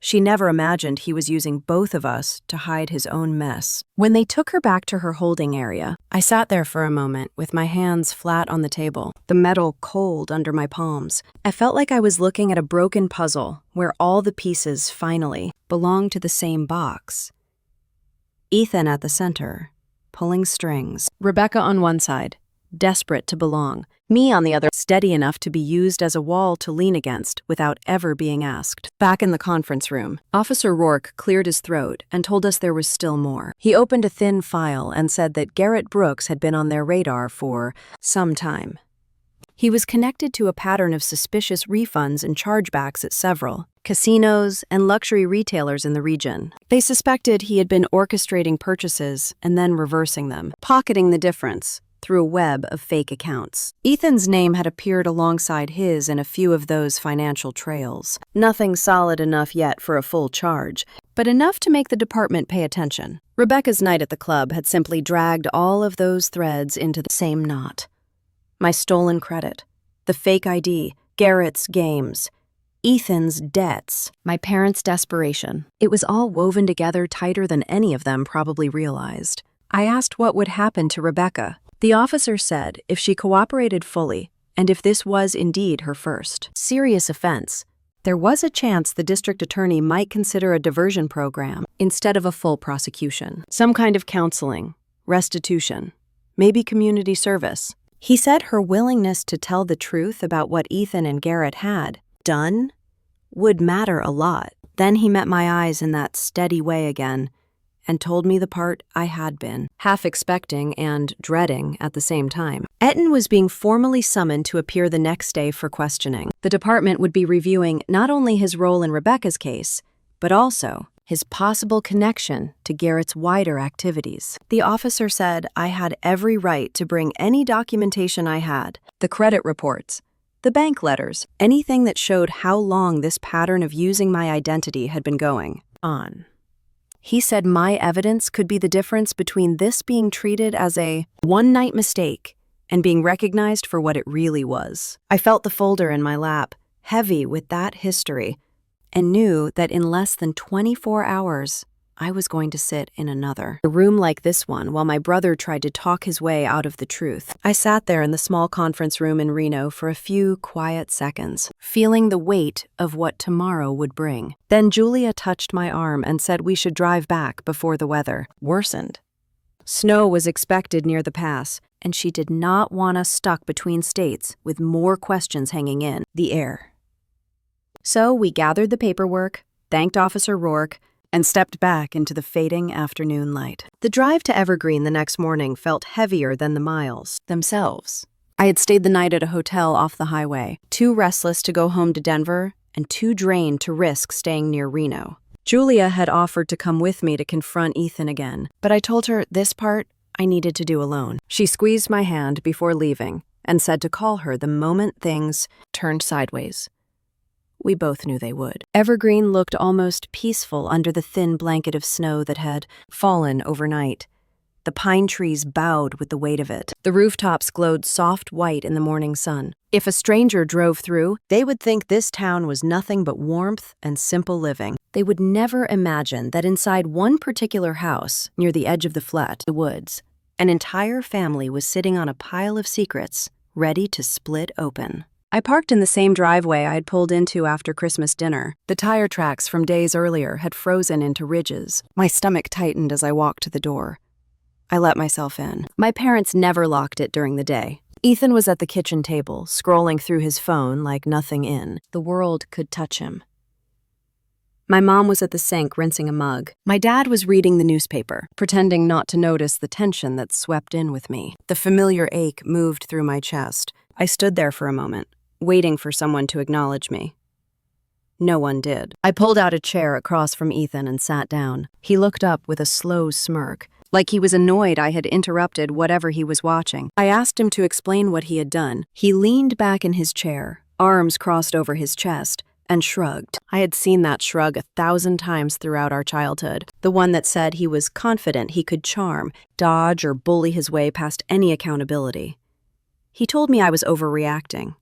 She never imagined he was using both of us to hide his own mess. When they took her back to her holding area, I sat there for a moment with my hands flat on the table, the metal cold under my palms. I felt like I was looking at a broken puzzle where all the pieces finally belonged to the same box. Ethan at the center, pulling strings. Rebecca on one side, desperate to belong. Me on the other, steady enough to be used as a wall to lean against without ever being asked. Back in the conference room, Officer Rourke cleared his throat and told us there was still more. He opened a thin file and said that Garrett Brooks had been on their radar for some time. He was connected to a pattern of suspicious refunds and chargebacks at several casinos and luxury retailers in the region. They suspected he had been orchestrating purchases and then reversing them, pocketing the difference through a web of fake accounts. Ethan's name had appeared alongside his in a few of those financial trails. Nothing solid enough yet for a full charge, but enough to make the department pay attention. Rebecca's night at the club had simply dragged all of those threads into the same knot. My stolen credit, the fake ID, Garrett's games, Ethan's debts, my parents' desperation. It was all woven together tighter than any of them probably realized. I asked what would happen to Rebecca. The officer said if she cooperated fully, and if this was indeed her first serious offense, there was a chance the district attorney might consider a diversion program instead of a full prosecution. Some kind of counseling, restitution, maybe community service. He said her willingness to tell the truth about what Ethan and Garrett had done would matter a lot. Then he met my eyes in that steady way again, and told me the part I had been, half expecting and dreading at the same time. Etten was being formally summoned to appear the next day for questioning. The department would be reviewing not only his role in Rebecca's case, but also his possible connection to Garrett's wider activities. The officer said I had every right to bring any documentation I had, the credit reports, the bank letters, anything that showed how long this pattern of using my identity had been going on. He said my evidence could be the difference between this being treated as a one-night mistake and being recognized for what it really was. I felt the folder in my lap, heavy with that history, and knew that in less than 24 hours, I was going to sit in another. A room like this one while my brother tried to talk his way out of the truth. I sat there in the small conference room in Reno for a few quiet seconds, feeling the weight of what tomorrow would bring. Then Julia touched my arm and said we should drive back before the weather worsened. Snow was expected near the pass, and she did not want us stuck between states with more questions hanging in the air. So we gathered the paperwork, thanked Officer Rourke, and stepped back into the fading afternoon light. The drive to Evergreen the next morning felt heavier than the miles themselves. I had stayed the night at a hotel off the highway, too restless to go home to Denver and too drained to risk staying near Reno. Julia had offered to come with me to confront Ethan again, but I told her this part I needed to do alone. She squeezed my hand before leaving and said to call her the moment things turned sideways. We both knew they would. Evergreen looked almost peaceful under the thin blanket of snow that had fallen overnight. The pine trees bowed with the weight of it. The rooftops glowed soft white in the morning sun. If a stranger drove through, they would think this town was nothing but warmth and simple living. They would never imagine that inside one particular house, near the edge of the woods, an entire family was sitting on a pile of secrets, ready to split open. I parked in the same driveway I had pulled into after Christmas dinner. The tire tracks from days earlier had frozen into ridges. My stomach tightened as I walked to the door. I let myself in. My parents never locked it during the day. Ethan was at the kitchen table, scrolling through his phone like nothing in the world could touch him. My mom was at the sink rinsing a mug. My dad was reading the newspaper, pretending not to notice the tension that swept in with me. The familiar ache moved through my chest. I stood there for a moment, waiting for someone to acknowledge me. No one did. I pulled out a chair across from Ethan and sat down. He looked up with a slow smirk, like he was annoyed I had interrupted whatever he was watching. I asked him to explain what he had done. He leaned back in his chair, arms crossed over his chest, and shrugged. I had seen that shrug 1,000 times throughout our childhood, the one that said he was confident he could charm, dodge, or bully his way past any accountability. He told me I was overreacting,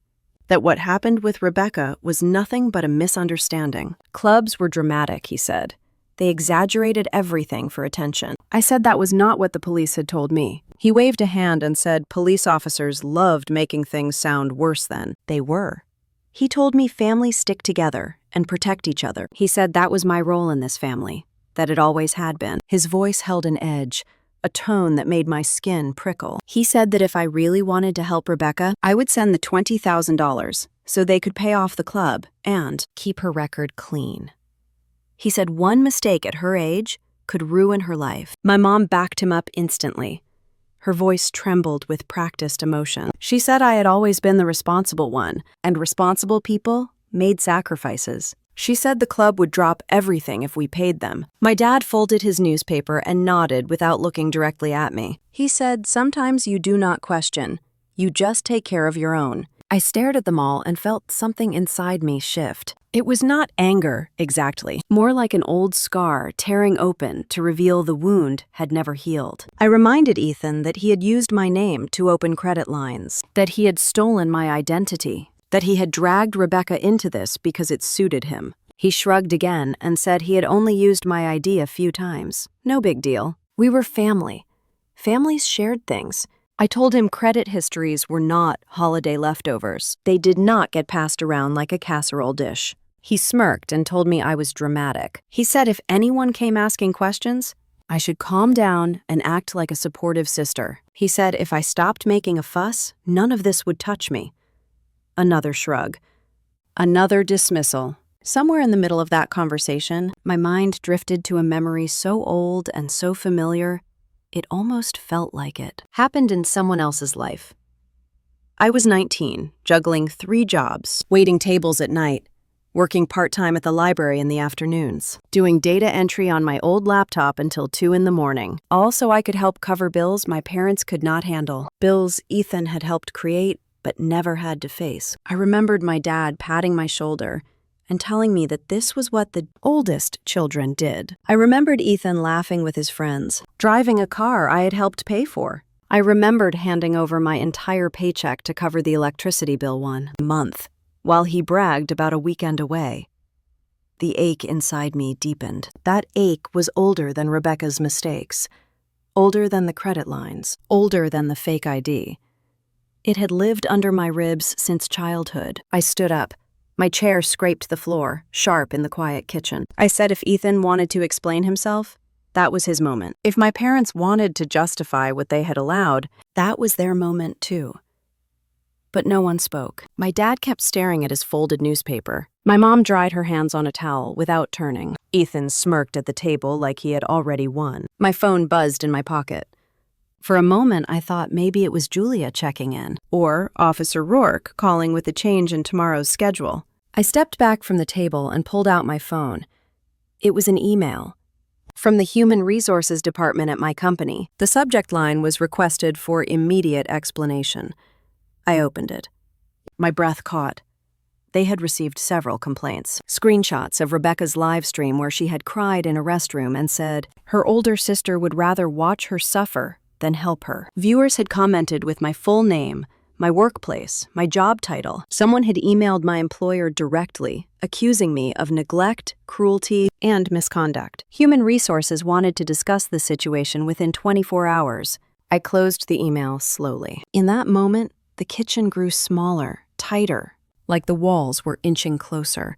that what happened with Rebecca was nothing but a misunderstanding. Clubs were dramatic, he said. They exaggerated everything for attention. I said that was not what the police had told me. He waved a hand and said police officers loved making things sound worse than they were. He told me families stick together and protect each other. He said that was my role in this family, that it always had been. His voice held an edge, a tone that made my skin prickle. He said that if I really wanted to help Rebecca, I would send the $20,000 so they could pay off the club and keep her record clean. He said one mistake at her age could ruin her life. My mom backed him up instantly. Her voice trembled with practiced emotion. She said I had always been the responsible one, and responsible people made sacrifices. She said the club would drop everything if we paid them. My dad folded his newspaper and nodded without looking directly at me. He said, sometimes you do not question. You just take care of your own. I stared at them all and felt something inside me shift. It was not anger, exactly, more like an old scar tearing open to reveal the wound had never healed. I reminded Ethan that he had used my name to open credit lines, that he had stolen my identity, that he had dragged Rebecca into this because it suited him. He shrugged again and said he had only used my ID a few times. No big deal. We were family. Families shared things. I told him credit histories were not holiday leftovers. They did not get passed around like a casserole dish. He smirked and told me I was dramatic. He said if anyone came asking questions, I should calm down and act like a supportive sister. He said if I stopped making a fuss, none of this would touch me. Another shrug. Another dismissal. Somewhere in the middle of that conversation, my mind drifted to a memory so old and so familiar, it almost felt like it happened in someone else's life. I was 19, juggling 3 jobs, waiting tables at night, working part-time at the library in the afternoons, doing data entry on my old laptop until 2 in the morning, all so I could help cover bills my parents could not handle, bills Ethan had helped create but never had to face. I remembered my dad patting my shoulder and telling me that this was what the oldest children did. I remembered Ethan laughing with his friends, driving a car I had helped pay for. I remembered handing over my entire paycheck to cover the electricity bill one month, while he bragged about a weekend away. The ache inside me deepened. That ache was older than Rebecca's mistakes, older than the credit lines, older than the fake ID. It had lived under my ribs since childhood. I stood up. My chair scraped the floor, sharp in the quiet kitchen. I said if Ethan wanted to explain himself, that was his moment. If my parents wanted to justify what they had allowed, that was their moment too. But no one spoke. My dad kept staring at his folded newspaper. My mom dried her hands on a towel without turning. Ethan smirked at the table like he had already won. My phone buzzed in my pocket. For a moment, I thought maybe it was Julia checking in, or Officer Rourke calling with a change in tomorrow's schedule. I stepped back from the table and pulled out my phone. It was an email from the Human Resources Department at my company. The subject line was requested for immediate explanation. I opened it. My breath caught. They had received several complaints. Screenshots of Rebecca's live stream where she had cried in a restroom and said her older sister would rather watch her suffer than help her. Viewers had commented with my full name, my workplace, my job title. Someone had emailed my employer directly, accusing me of neglect, cruelty, and misconduct. Human Resources wanted to discuss the situation within 24 hours. I closed the email slowly. In that moment, the kitchen grew smaller, tighter, like the walls were inching closer.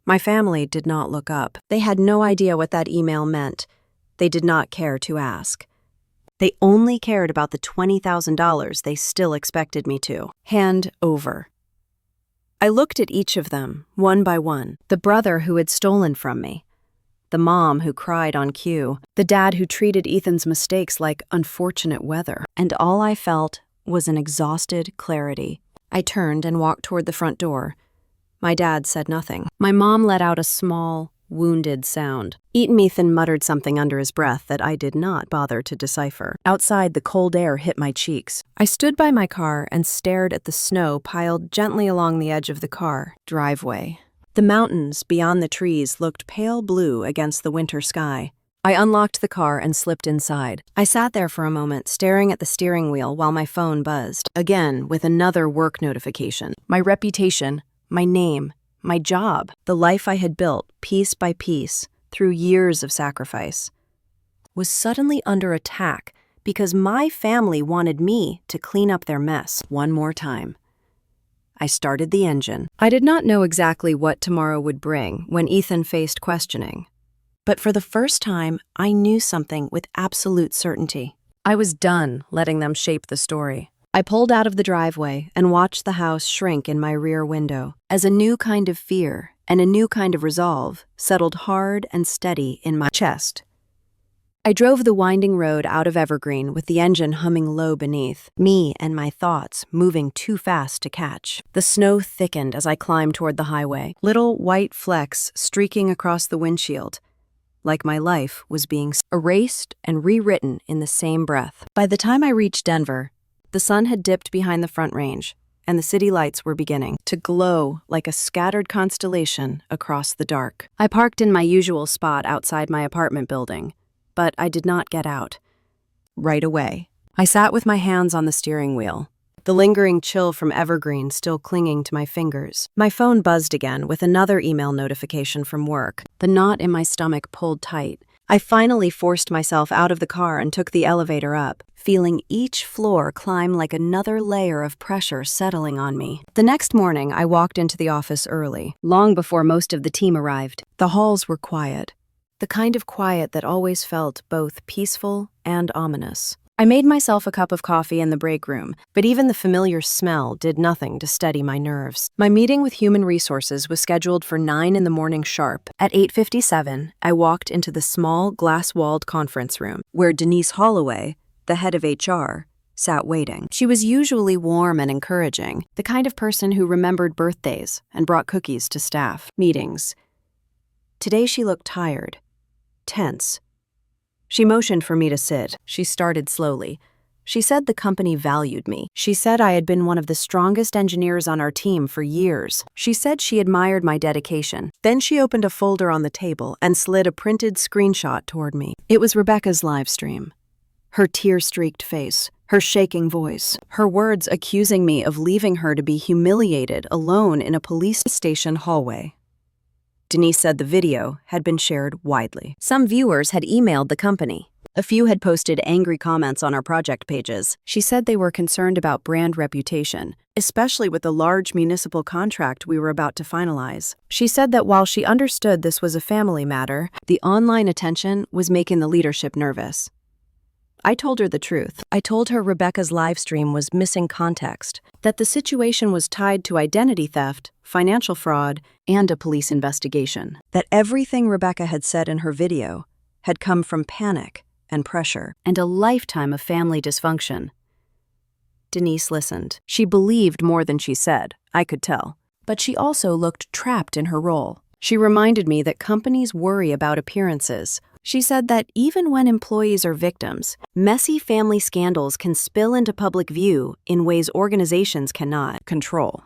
My family did not look up. They had no idea what that email meant. They did not care to ask. They only cared about the $20,000 they still expected me to hand over. I looked at each of them, one by one. The brother who had stolen from me. The mom who cried on cue. The dad who treated Ethan's mistakes like unfortunate weather. And all I felt was an exhausted clarity. I turned and walked toward the front door. My dad said nothing. My mom let out a small, wounded sound. Ethan muttered something under his breath that I did not bother to decipher. Outside, the cold air hit my cheeks. I stood by my car and stared at the snow piled gently along the edge of the car driveway. The mountains beyond the trees looked pale blue against the winter sky. I unlocked the car and slipped inside. I sat there for a moment, staring at the steering wheel while my phone buzzed, again with another work notification. My reputation, my name, my job, the life I had built piece by piece through years of sacrifice, was suddenly under attack because my family wanted me to clean up their mess one more time. I started the engine. I did not know exactly what tomorrow would bring when Ethan faced questioning. But for the first time, I knew something with absolute certainty. I was done letting them shape the story. I pulled out of the driveway and watched the house shrink in my rear window as a new kind of fear and a new kind of resolve settled hard and steady in my chest. I drove the winding road out of Evergreen with the engine humming low beneath, me and my thoughts moving too fast to catch. The snow thickened as I climbed toward the highway, little white flecks streaking across the windshield, like my life was being erased and rewritten in the same breath. By the time I reached Denver, the sun had dipped behind the Front Range, and the city lights were beginning to glow like a scattered constellation across the dark. I parked in my usual spot outside my apartment building, but I did not get out. Right away, I sat with my hands on the steering wheel, the lingering chill from Evergreen still clinging to my fingers. My phone buzzed again with another email notification from work. The knot in my stomach pulled tight. I finally forced myself out of the car and took the elevator up, feeling each floor climb like another layer of pressure settling on me. The next morning, I walked into the office early, long before most of the team arrived. The halls were quiet. The kind of quiet that always felt both peaceful and ominous. I made myself a cup of coffee in the break room, but even the familiar smell did nothing to steady my nerves. My meeting with Human Resources was scheduled for 9 a.m. sharp. At 8:57, I walked into the small, glass-walled conference room, where Denise Holloway, the head of HR, sat waiting. She was usually warm and encouraging, the kind of person who remembered birthdays and brought cookies to staff meetings. Today she looked tired, tense. She motioned for me to sit. She started slowly. She said the company valued me. She said I had been one of the strongest engineers on our team for years. She said she admired my dedication. Then she opened a folder on the table and slid a printed screenshot toward me. It was Rebecca's live stream. Her tear-streaked face, her shaking voice, her words accusing me of leaving her to be humiliated alone in a police station hallway. Denise said the video had been shared widely. Some viewers had emailed the company. A few had posted angry comments on our project pages. She said they were concerned about brand reputation, especially with the large municipal contract we were about to finalize. She said that while she understood this was a family matter, the online attention was making the leadership nervous. I told her the truth. I told her Rebecca's live stream was missing context, that the situation was tied to identity theft, financial fraud, and a police investigation, that everything Rebecca had said in her video had come from panic and pressure and a lifetime of family dysfunction. Denise listened. She believed more than she said, I could tell, but she also looked trapped in her role. She reminded me that companies worry about appearances. She said that even when employees are victims, messy family scandals can spill into public view in ways organizations cannot control.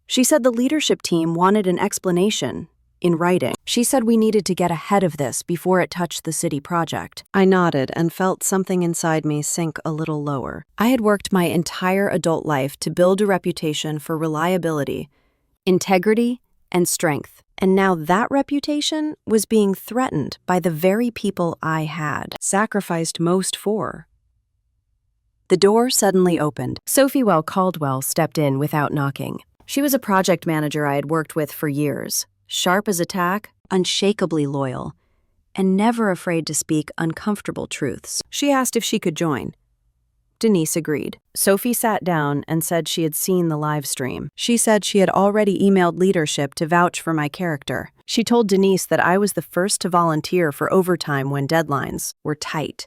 She said the leadership team wanted an explanation in writing. She said we needed to get ahead of this before it touched the city project. I nodded and felt something inside me sink a little lower. I had worked my entire adult life to build a reputation for reliability, integrity, and strength. And now that reputation was being threatened by the very people I had sacrificed most for. The door suddenly opened. Sophie Caldwell stepped in without knocking. She was a project manager I had worked with for years, sharp as a tack, unshakably loyal, and never afraid to speak uncomfortable truths. She asked if she could join. Denise agreed. Sophie sat down and said she had seen the live stream. She said she had already emailed leadership to vouch for my character. She told Denise that I was the first to volunteer for overtime when deadlines were tight.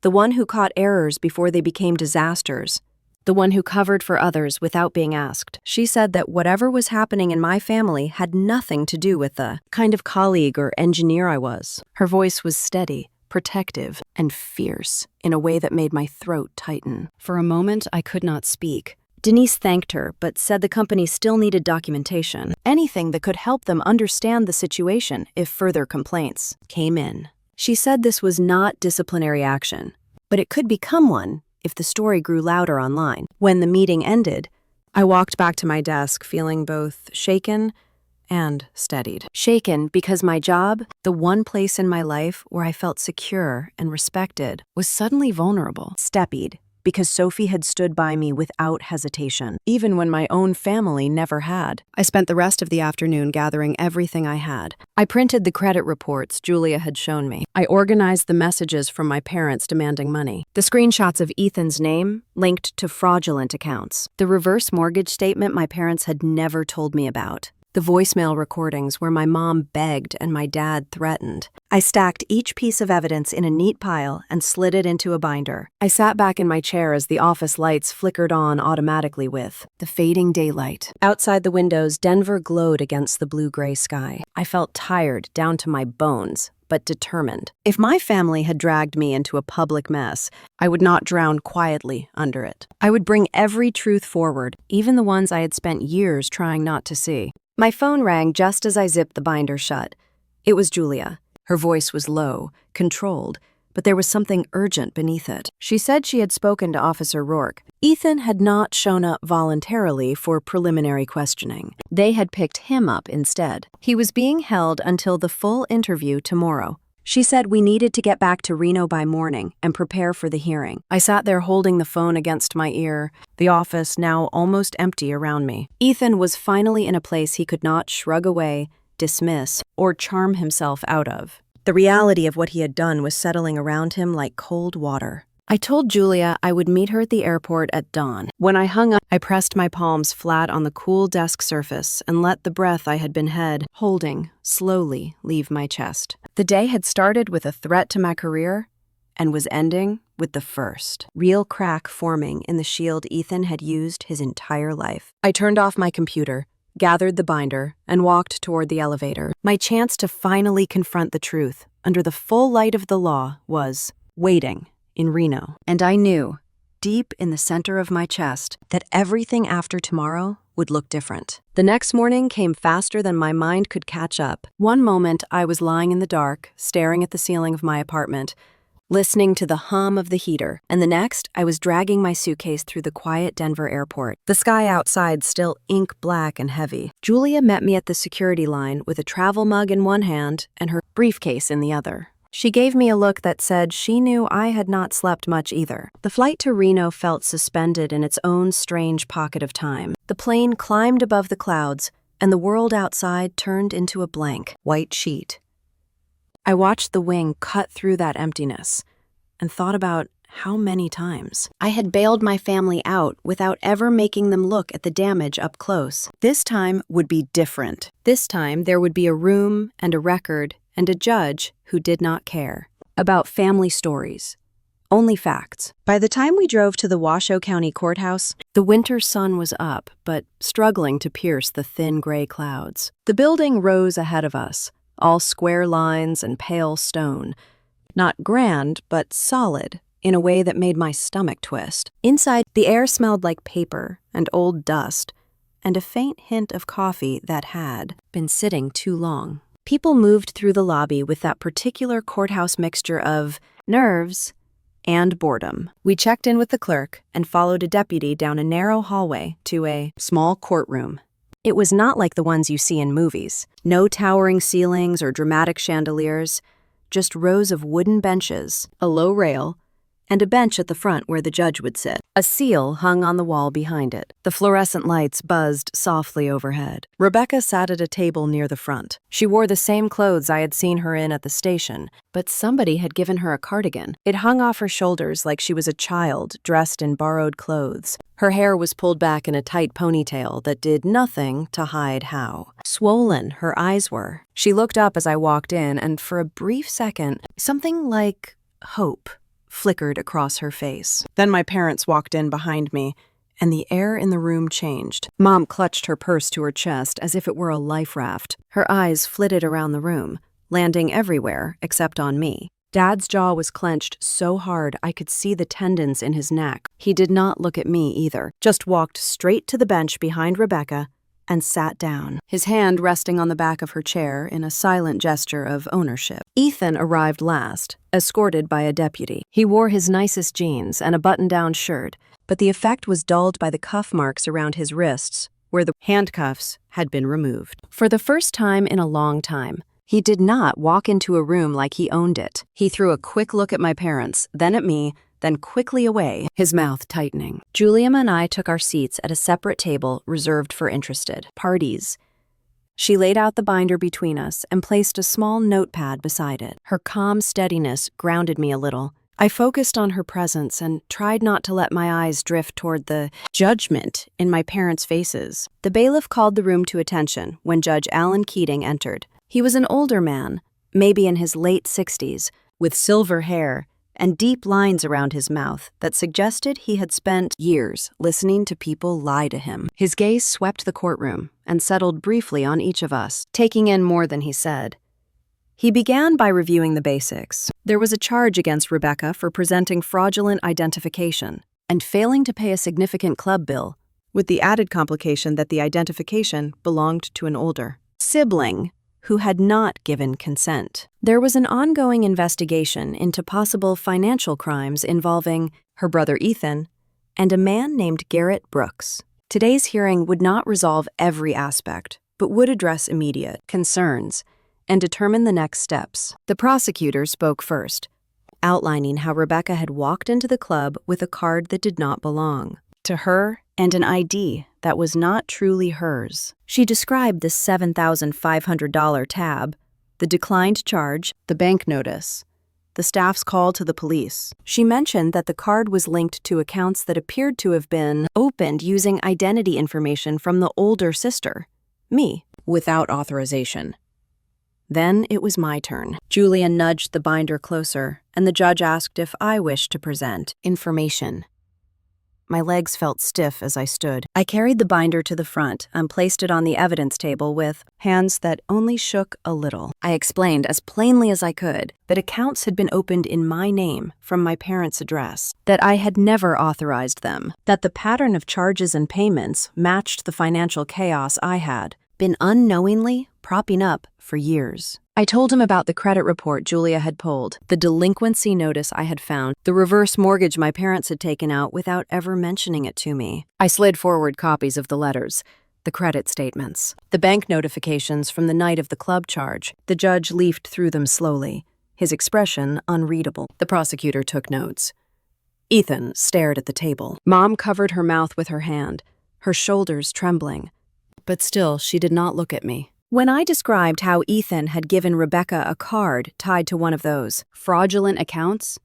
The one who caught errors before they became disasters. The one who covered for others without being asked. She said that whatever was happening in my family had nothing to do with the kind of colleague or engineer I was. Her voice was steady, protective, and fierce in a way that made my throat tighten. For a moment, I could not speak. Denise thanked her, but said the company still needed documentation. Anything that could help them understand the situation if further complaints came in. She said this was not disciplinary action, but it could become one if the story grew louder online. When the meeting ended, I walked back to my desk feeling both shaken and steadied. Shaken because my job, the one place in my life where I felt secure and respected, was suddenly vulnerable. Steadied because Sophie had stood by me without hesitation, even when my own family never had. I spent the rest of the afternoon gathering everything I had. I printed the credit reports Julia had shown me. I organized the messages from my parents demanding money. The screenshots of Ethan's name linked to fraudulent accounts. The reverse mortgage statement my parents had never told me about. The voicemail recordings where my mom begged and my dad threatened. I stacked each piece of evidence in a neat pile and slid it into a binder. I sat back in my chair as the office lights flickered on automatically with the fading daylight. Outside the windows, Denver glowed against the blue-gray sky. I felt tired down to my bones, but determined. If my family had dragged me into a public mess, I would not drown quietly under it. I would bring every truth forward, even the ones I had spent years trying not to see. My phone rang just as I zipped the binder shut. It was Julia. Her voice was low, controlled, but there was something urgent beneath it. She said she had spoken to Officer Rourke. Ethan had not shown up voluntarily for preliminary questioning. They had picked him up instead. He was being held until the full interview tomorrow. She said we needed to get back to Reno by morning and prepare for the hearing. I sat there holding the phone against my ear, the office now almost empty around me. Ethan was finally in a place he could not shrug away, dismiss, or charm himself out of. The reality of what he had done was settling around him like cold water. I told Julia I would meet her at the airport at dawn. When I hung up, I pressed my palms flat on the cool desk surface and let the breath I had been holding slowly leave my chest. The day had started with a threat to my career and was ending with the first real crack forming in the shield Ethan had used his entire life. I turned off my computer, gathered the binder, and walked toward the elevator. My chance to finally confront the truth under the full light of the law was waiting in Reno. And I knew, deep in the center of my chest, that everything after tomorrow would look different. The next morning came faster than my mind could catch up. One moment, I was lying in the dark, staring at the ceiling of my apartment, listening to the hum of the heater, and the next, I was dragging my suitcase through the quiet Denver airport. The sky outside still ink black and heavy. Julia met me at the security line with a travel mug in one hand and her briefcase in the other. She gave me a look that said she knew I had not slept much either. The flight to Reno felt suspended in its own strange pocket of time. The plane climbed above the clouds, and the world outside turned into a blank, white sheet. I watched the wing cut through that emptiness and thought about how many times I had bailed my family out without ever making them look at the damage up close. This time would be different. This time there would be a room and a record and a judge who did not care about family stories, only facts. By the time we drove to the Washoe County Courthouse, the winter sun was up, but struggling to pierce the thin gray clouds. The building rose ahead of us, all square lines and pale stone. Not grand, but solid, in a way that made my stomach twist. Inside, the air smelled like paper and old dust, and a faint hint of coffee that had been sitting too long. People moved through the lobby with that particular courthouse mixture of nerves and boredom. We checked in with the clerk and followed a deputy down a narrow hallway to a small courtroom. It was not like the ones you see in movies. No towering ceilings or dramatic chandeliers, just rows of wooden benches, a low rail, and a bench at the front where the judge would sit. A seal hung on the wall behind it. The fluorescent lights buzzed softly overhead. Rebecca sat at a table near the front. She wore the same clothes I had seen her in at the station, but somebody had given her a cardigan. It hung off her shoulders like she was a child dressed in borrowed clothes. Her hair was pulled back in a tight ponytail that did nothing to hide how swollen her eyes were. She looked up as I walked in, and for a brief second, something like hope flickered across her face. Then my parents walked in behind me, and the air in the room changed. Mom clutched her purse to her chest as if it were a life raft. Her eyes flitted around the room, landing everywhere except on me. Dad's jaw was clenched so hard I could see the tendons in his neck. He did not look at me either, just walked straight to the bench behind Rebecca and sat down, his hand resting on the back of her chair in a silent gesture of ownership. Ethan arrived last, escorted by a deputy. He wore his nicest jeans and a button-down shirt, but the effect was dulled by the cuff marks around his wrists, where the handcuffs had been removed. For the first time in a long time, he did not walk into a room like he owned it. He threw a quick look at my parents, then at me, then quickly away, his mouth tightening. Julia and I took our seats at a separate table reserved for interested parties. She laid out the binder between us and placed a small notepad beside it. Her calm steadiness grounded me a little. I focused on her presence and tried not to let my eyes drift toward the judgment in my parents' faces. The bailiff called the room to attention when Judge Alan Keating entered. He was an older man, maybe in his late 60s, with silver hair and deep lines around his mouth that suggested he had spent years listening to people lie to him. His gaze swept the courtroom and settled briefly on each of us, taking in more than he said. He began by reviewing the basics. There was a charge against Rebecca for presenting fraudulent identification and failing to pay a significant club bill, with the added complication that the identification belonged to an older sibling who had not given consent. There was an ongoing investigation into possible financial crimes involving her brother Ethan and a man named Garrett Brooks. Today's hearing would not resolve every aspect, but would address immediate concerns and determine the next steps. The prosecutor spoke first, outlining how Rebecca had walked into the club with a card that did not belong to her and an ID that was not truly hers. She described the $7,500 tab, the declined charge, the bank notice, the staff's call to the police. She mentioned that the card was linked to accounts that appeared to have been opened using identity information from the older sister, me, without authorization. Then it was my turn. Julia nudged the binder closer, and the judge asked if I wished to present information. My legs felt stiff as I stood. I carried the binder to the front and placed it on the evidence table with hands that only shook a little. I explained as plainly as I could that accounts had been opened in my name from my parents' address, that I had never authorized them, that the pattern of charges and payments matched the financial chaos I had been unknowingly propping up for years. I told him about the credit report Julia had pulled, the delinquency notice I had found, the reverse mortgage my parents had taken out without ever mentioning it to me. I slid forward copies of the letters, the credit statements, the bank notifications from the night of the club charge. The judge leafed through them slowly, his expression unreadable. The prosecutor took notes. Ethan stared at the table. Mom covered her mouth with her hand, her shoulders trembling. But still, she did not look at me. When I described how Ethan had given Rebecca a card tied to one of those fraudulent accounts,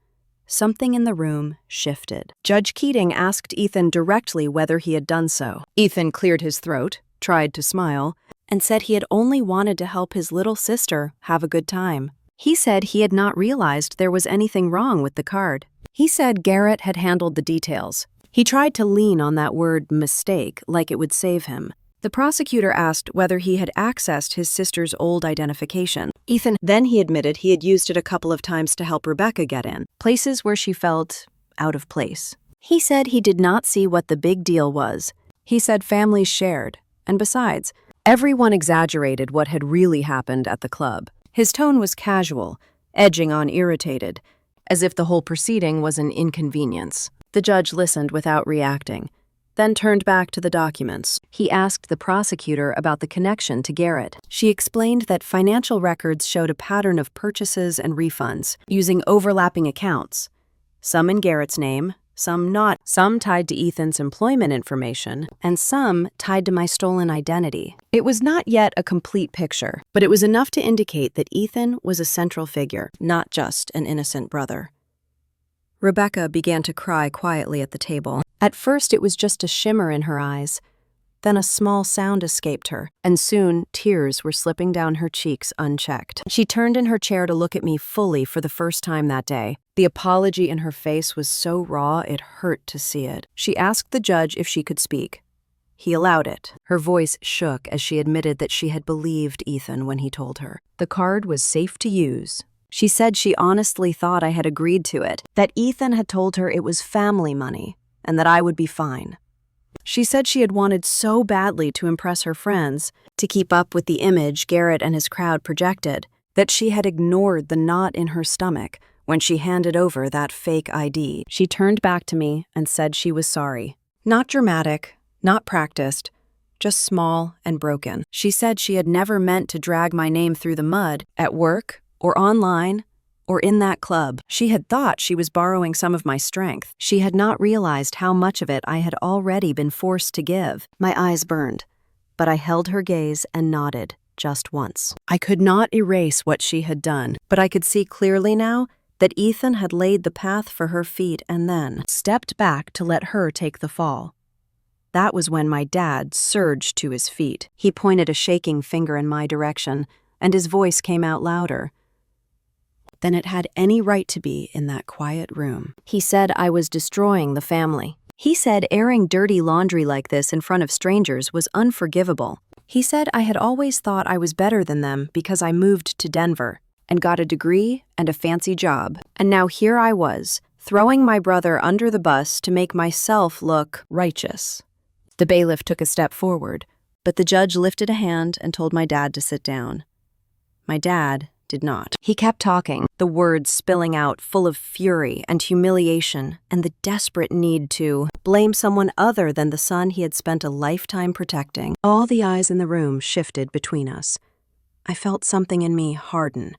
something in the room shifted. Judge Keating asked Ethan directly whether he had done so. Ethan cleared his throat, tried to smile, and said he had only wanted to help his little sister have a good time. He said he had not realized there was anything wrong with the card. He said Garrett had handled the details. He tried to lean on that word mistake like it would save him. The prosecutor asked whether he had accessed his sister's old identification. Then he admitted he had used it a couple of times to help Rebecca get in, places where she felt out of place. He said he did not see what the big deal was. He said families shared, and besides, everyone exaggerated what had really happened at the club. His tone was casual, edging on irritated, as if the whole proceeding was an inconvenience. The judge listened without reacting, then turned back to the documents. He asked the prosecutor about the connection to Garrett. She explained that financial records showed a pattern of purchases and refunds, using overlapping accounts, some in Garrett's name, some not, some tied to Ethan's employment information, and some tied to my stolen identity. It was not yet a complete picture, but it was enough to indicate that Ethan was a central figure, not just an innocent brother. Rebecca began to cry quietly at the table. At first, it was just a shimmer in her eyes. Then a small sound escaped her, and soon tears were slipping down her cheeks unchecked. She turned in her chair to look at me fully for the first time that day. The apology in her face was so raw it hurt to see it. She asked the judge if she could speak. He allowed it. Her voice shook as she admitted that she had believed Ethan when he told her. The card was safe to use. She said she honestly thought I had agreed to it, that Ethan had told her it was family money, and that I would be fine. She said she had wanted so badly to impress her friends, to keep up with the image Garrett and his crowd projected, that she had ignored the knot in her stomach when she handed over that fake ID. She turned back to me and said she was sorry. Not dramatic, not practiced, just small and broken. She said she had never meant to drag my name through the mud, at work, or online, or in that club. She had thought she was borrowing some of my strength. She had not realized how much of it I had already been forced to give. My eyes burned, but I held her gaze and nodded just once. I could not erase what she had done, but I could see clearly now that Ethan had laid the path for her feet and then stepped back to let her take the fall. That was when my dad surged to his feet. He pointed a shaking finger in my direction, and his voice came out louder than it had any right to be in that quiet room. He said I was destroying the family. He said airing dirty laundry like this in front of strangers was unforgivable. He said I had always thought I was better than them because I moved to Denver and got a degree and a fancy job. And now here I was, throwing my brother under the bus to make myself look righteous. The bailiff took a step forward, but the judge lifted a hand and told my dad to sit down. My dad did not. He kept talking, the words spilling out full of fury and humiliation and the desperate need to blame someone other than the son he had spent a lifetime protecting. All the eyes in the room shifted between us. I felt something in me harden.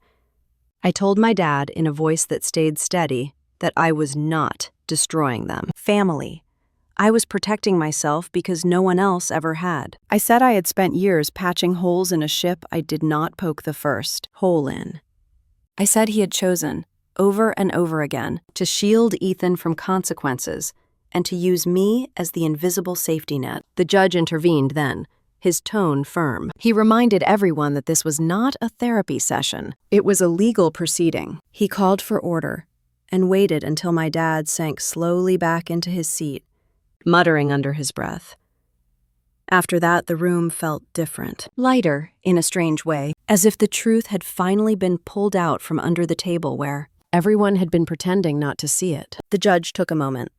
I told my dad in a voice that stayed steady that I was not destroying them. Family. I was protecting myself because no one else ever had. I said I had spent years patching holes in a ship I did not poke the first hole in. I said he had chosen, over and over again, to shield Ethan from consequences and to use me as the invisible safety net. The judge intervened then, his tone firm. He reminded everyone that this was not a therapy session. It was a legal proceeding. He called for order and waited until my dad sank slowly back into his seat, muttering under his breath. After that, the room felt different, lighter in a strange way, as if the truth had finally been pulled out from under the table where everyone had been pretending not to see it. The judge took a moment,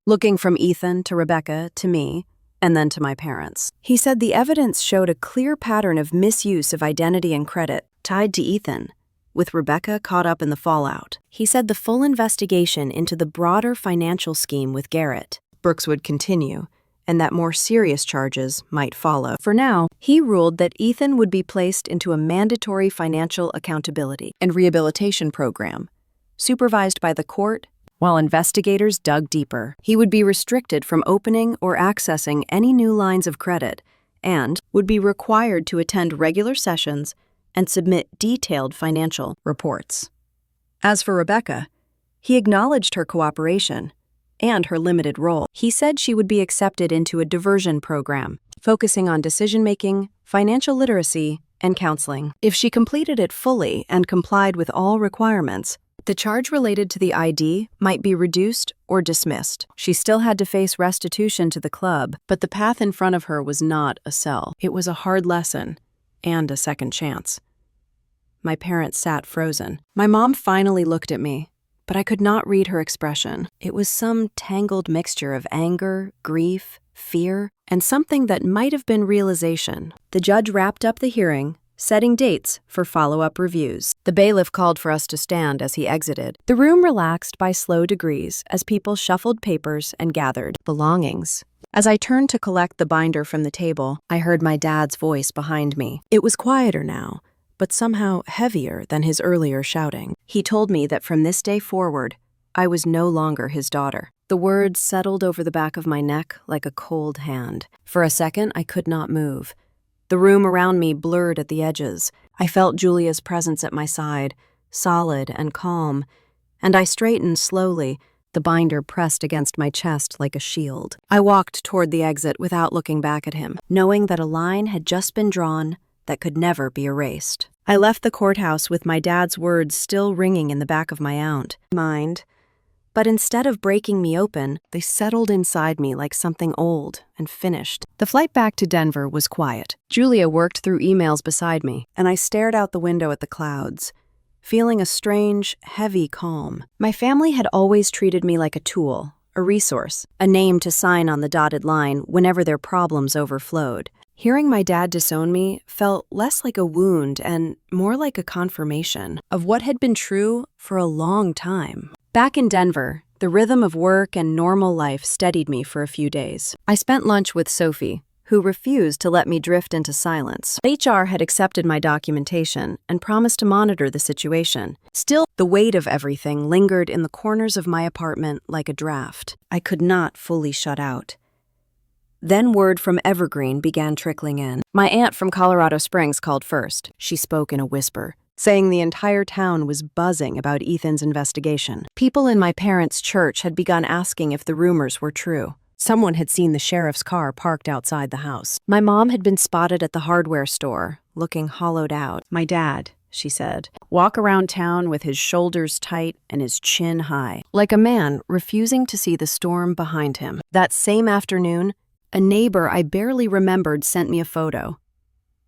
looking from Ethan to Rebecca to me, and then to my parents. He said the evidence showed a clear pattern of misuse of identity and credit tied to Ethan, with Rebecca caught up in the fallout. He said the full investigation into the broader financial scheme with Garrett Brooks would continue, and that more serious charges might follow. For now, he ruled that Ethan would be placed into a mandatory financial accountability and rehabilitation program, supervised by the court, while investigators dug deeper. He would be restricted from opening or accessing any new lines of credit and would be required to attend regular sessions and submit detailed financial reports. As for Rebecca, he acknowledged her cooperation and her limited role. He said she would be accepted into a diversion program, focusing on decision-making, financial literacy, and counseling. If she completed it fully and complied with all requirements, the charge related to the ID might be reduced or dismissed. She still had to face restitution to the club, but the path in front of her was not a cell. It was a hard lesson and a second chance. My parents sat frozen. My mom finally looked at me, but I could not read her expression. It was some tangled mixture of anger, grief, fear, and something that might have been realization. The judge wrapped up the hearing, setting dates for follow-up reviews. The bailiff called for us to stand as he exited. The room relaxed by slow degrees as people shuffled papers and gathered belongings. As I turned to collect the binder from the table, I heard my dad's voice behind me. It was quieter now, but somehow heavier than his earlier shouting. He told me that from this day forward, I was no longer his daughter. The words settled over the back of my neck like a cold hand. For a second, I could not move. The room around me blurred at the edges. I felt Julia's presence at my side, solid and calm, and I straightened slowly, the binder pressed against my chest like a shield. I walked toward the exit without looking back at him, knowing that a line had just been drawn that could never be erased. I left the courthouse with my dad's words still ringing in the back of my mind. But instead of breaking me open, they settled inside me like something old and finished. The flight back to Denver was quiet. Julia worked through emails beside me, and I stared out the window at the clouds, feeling a strange, heavy calm. My family had always treated me like a tool, a resource, a name to sign on the dotted line whenever their problems overflowed. Hearing my dad disown me felt less like a wound and more like a confirmation of what had been true for a long time. Back in Denver, the rhythm of work and normal life steadied me for a few days. I spent lunch with Sophie, who refused to let me drift into silence. HR had accepted my documentation and promised to monitor the situation. Still, the weight of everything lingered in the corners of my apartment like a draft I could not fully shut out. Then word from Evergreen began trickling in. My aunt from Colorado Springs called first. She spoke in a whisper, saying the entire town was buzzing about Ethan's investigation. People in my parents' church had begun asking if the rumors were true. Someone had seen the sheriff's car parked outside the house. My mom had been spotted at the hardware store, looking hollowed out. My dad, she said, walk around town with his shoulders tight and his chin high, like a man refusing to see the storm behind him. That same afternoon, a neighbor I barely remembered sent me a photo.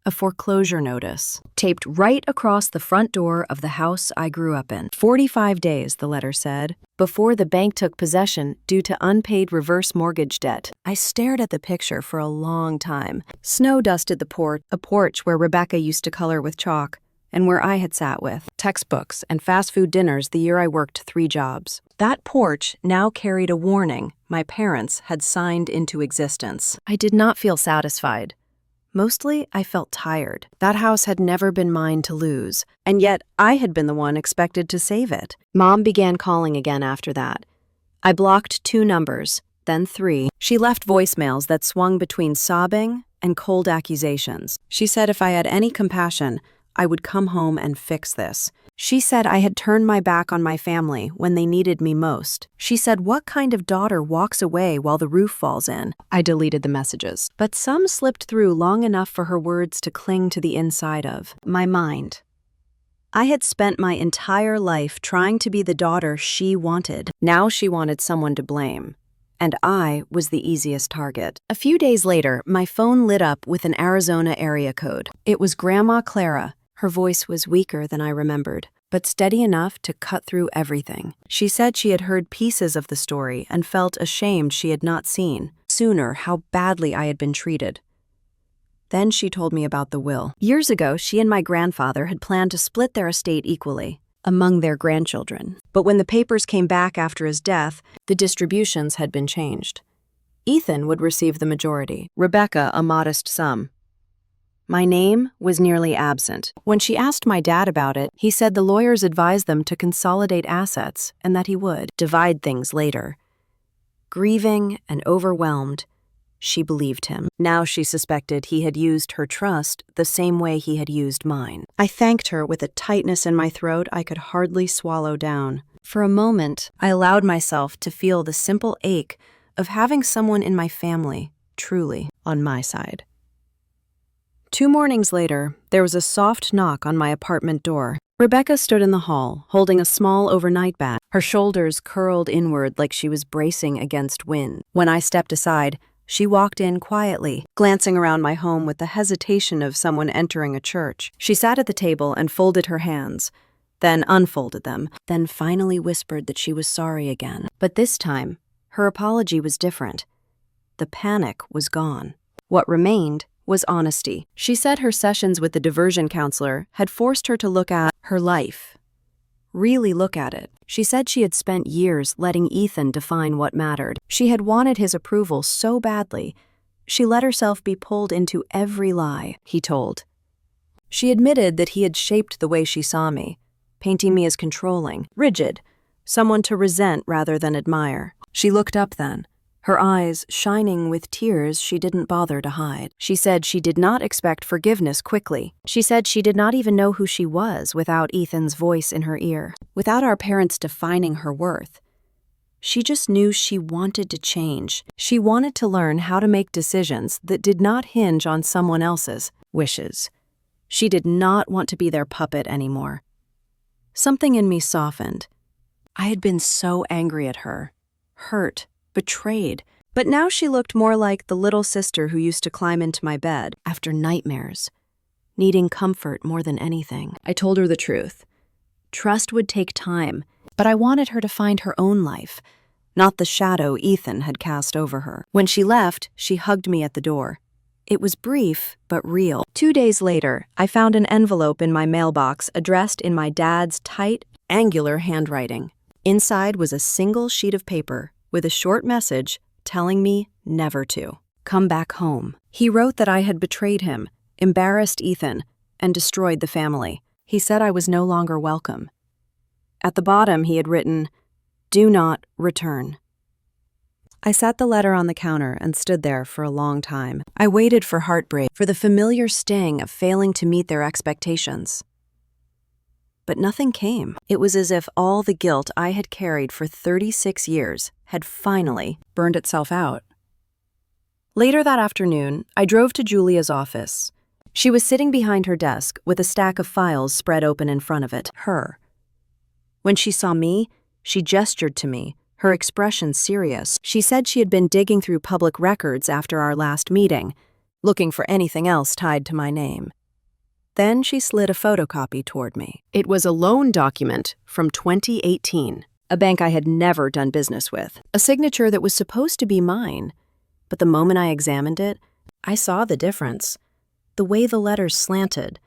A foreclosure notice, taped right across the front door of the house I grew up in. 45 days, the letter said, before the bank took possession due to unpaid reverse mortgage debt. I stared at the picture for a long time. Snow dusted the porch, a porch where Rebecca used to color with chalk, and where I had sat with textbooks and fast food dinners the year I worked 3 jobs. That porch now carried a warning my parents had signed into existence. I did not feel satisfied. Mostly, I felt tired. That house had never been mine to lose, and yet I had been the one expected to save it. Mom began calling again after that. I blocked 2 numbers, then 3. She left voicemails that swung between sobbing and cold accusations. She said if I had any compassion, I would come home and fix this. She said I had turned my back on my family when they needed me most. She said, what kind of daughter walks away while the roof falls in? I deleted the messages, but some slipped through long enough for her words to cling to the inside of my mind. I had spent my entire life trying to be the daughter she wanted. Now she wanted someone to blame, and I was the easiest target. A few days later, my phone lit up with an Arizona area code. It was Grandma Clara. Her voice was weaker than I remembered, but steady enough to cut through everything. She said she had heard pieces of the story and felt ashamed she had not seen sooner how badly I had been treated. Then she told me about the will. Years ago, she and my grandfather had planned to split their estate equally among their grandchildren. But when the papers came back after his death, the distributions had been changed. Ethan would receive the majority, Rebecca a modest sum. My name was nearly absent. When she asked my dad about it, he said the lawyers advised them to consolidate assets and that he would divide things later. Grieving and overwhelmed, she believed him. Now she suspected he had used her trust the same way he had used mine. I thanked her with a tightness in my throat I could hardly swallow down. For a moment, I allowed myself to feel the simple ache of having someone in my family truly on my side. 2 mornings later, there was a soft knock on my apartment door. Rebecca stood in the hall, holding a small overnight bag. Her shoulders curled inward like she was bracing against wind. When I stepped aside, she walked in quietly, glancing around my home with the hesitation of someone entering a church. She sat at the table and folded her hands, then unfolded them, then finally whispered that she was sorry again. But this time, her apology was different. The panic was gone. What remained was honesty. She said her sessions with the diversion counselor had forced her to look at her life. Really look at it. She said she had spent years letting Ethan define what mattered. She had wanted his approval so badly, she let herself be pulled into every lie he told. She admitted that he had shaped the way she saw me, painting me as controlling, rigid, someone to resent rather than admire. She looked up then, her eyes shining with tears she didn't bother to hide. She said she did not expect forgiveness quickly. She said she did not even know who she was without Ethan's voice in her ear, without our parents defining her worth. She just knew she wanted to change. She wanted to learn how to make decisions that did not hinge on someone else's wishes. She did not want to be their puppet anymore. Something in me softened. I had been so angry at her, hurt, betrayed, but now she looked more like the little sister who used to climb into my bed after nightmares, needing comfort more than anything. I told her the truth. Trust would take time, but I wanted her to find her own life, not the shadow Ethan had cast over her. When she left, she hugged me at the door. It was brief, but real. 2 days later, I found an envelope in my mailbox addressed in my dad's tight, angular handwriting. Inside was a single sheet of paper with a short message telling me never to come back home. He wrote that I had betrayed him, embarrassed Ethan, and destroyed the family. He said I was no longer welcome. At the bottom, he had written, "Do not return." I set the letter on the counter and stood there for a long time. I waited for heartbreak, for the familiar sting of failing to meet their expectations. But nothing came. It was as if all the guilt I had carried for 36 years had finally burned itself out. Later that afternoon, I drove to Julia's office. She was sitting behind her desk with a stack of files spread open in front of it, her. When she saw me, she gestured to me, her expression serious. She said she had been digging through public records after our last meeting, looking for anything else tied to my name. Then she slid a photocopy toward me. It was a loan document from 2018, a bank I had never done business with, a signature that was supposed to be mine. But the moment I examined it, I saw the difference. The way the letters slanted,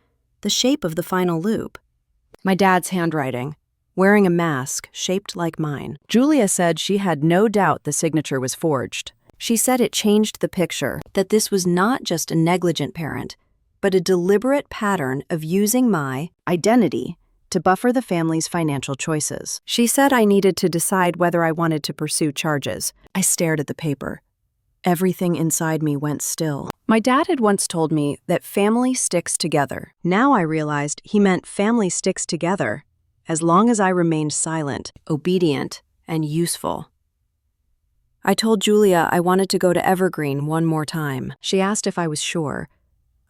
the shape of the final loop. My dad's handwriting, wearing a mask shaped like mine. Julia said she had no doubt the signature was forged. She said it changed the picture, that this was not just a negligent parent, but a deliberate pattern of using my identity to buffer the family's financial choices. She said I needed to decide whether I wanted to pursue charges. I stared at the paper. Everything inside me went still. My dad had once told me that family sticks together. Now I realized he meant family sticks together as long as I remained silent, obedient, and useful. I told Julia I wanted to go to Evergreen one more time. She asked if I was sure.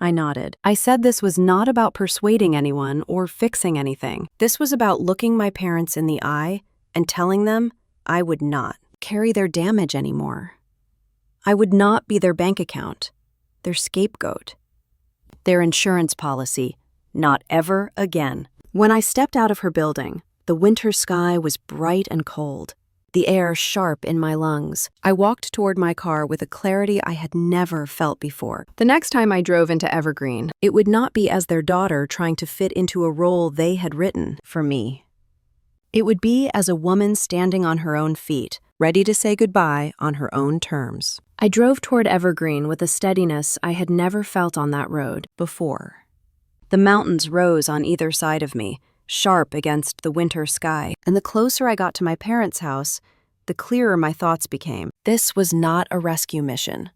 I nodded. I said this was not about persuading anyone or fixing anything. This was about looking my parents in the eye and telling them I would not carry their damage anymore. I would not be their bank account, their scapegoat, their insurance policy, not ever again. When I stepped out of her building, the winter sky was bright and cold, the air sharp in my lungs. I walked toward my car with a clarity I had never felt before. The next time I drove into Evergreen, it would not be as their daughter trying to fit into a role they had written for me. It would be as a woman standing on her own feet, ready to say goodbye on her own terms. I drove toward Evergreen with a steadiness I had never felt on that road before. The mountains rose on either side of me, sharp against the winter sky, and the closer I got to my parents' house, the clearer my thoughts became. This was not a rescue mission.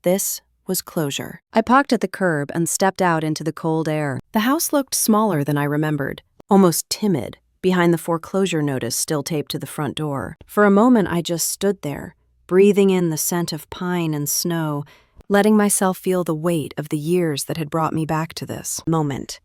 This was closure. I parked at the curb and stepped out into the cold air. The house looked smaller than I remembered, almost timid, behind the foreclosure notice still taped to the front door. For a moment, I just stood there, breathing in the scent of pine and snow, letting myself feel the weight of the years that had brought me back to this moment.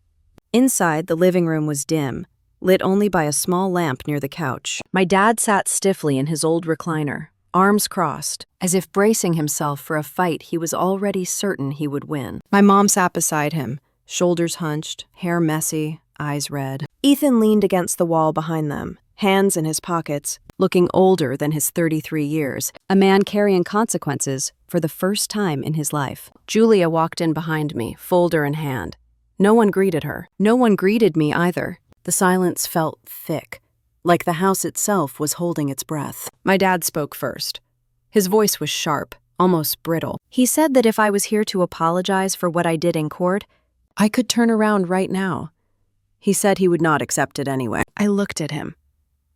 Inside, the living room was dim, lit only by a small lamp near the couch. My dad sat stiffly in his old recliner, arms crossed, as if bracing himself for a fight he was already certain he would win. My mom sat beside him, shoulders hunched, hair messy, eyes red. Ethan leaned against the wall behind them, hands in his pockets, looking older than his 33 years, a man carrying consequences for the first time in his life. Julia walked in behind me, folder in hand. No one greeted her. No one greeted me either. The silence felt thick, like the house itself was holding its breath. My dad spoke first. His voice was sharp, almost brittle. He said that if I was here to apologize for what I did in court, I could turn around right now. He said he would not accept it anyway. I looked at him.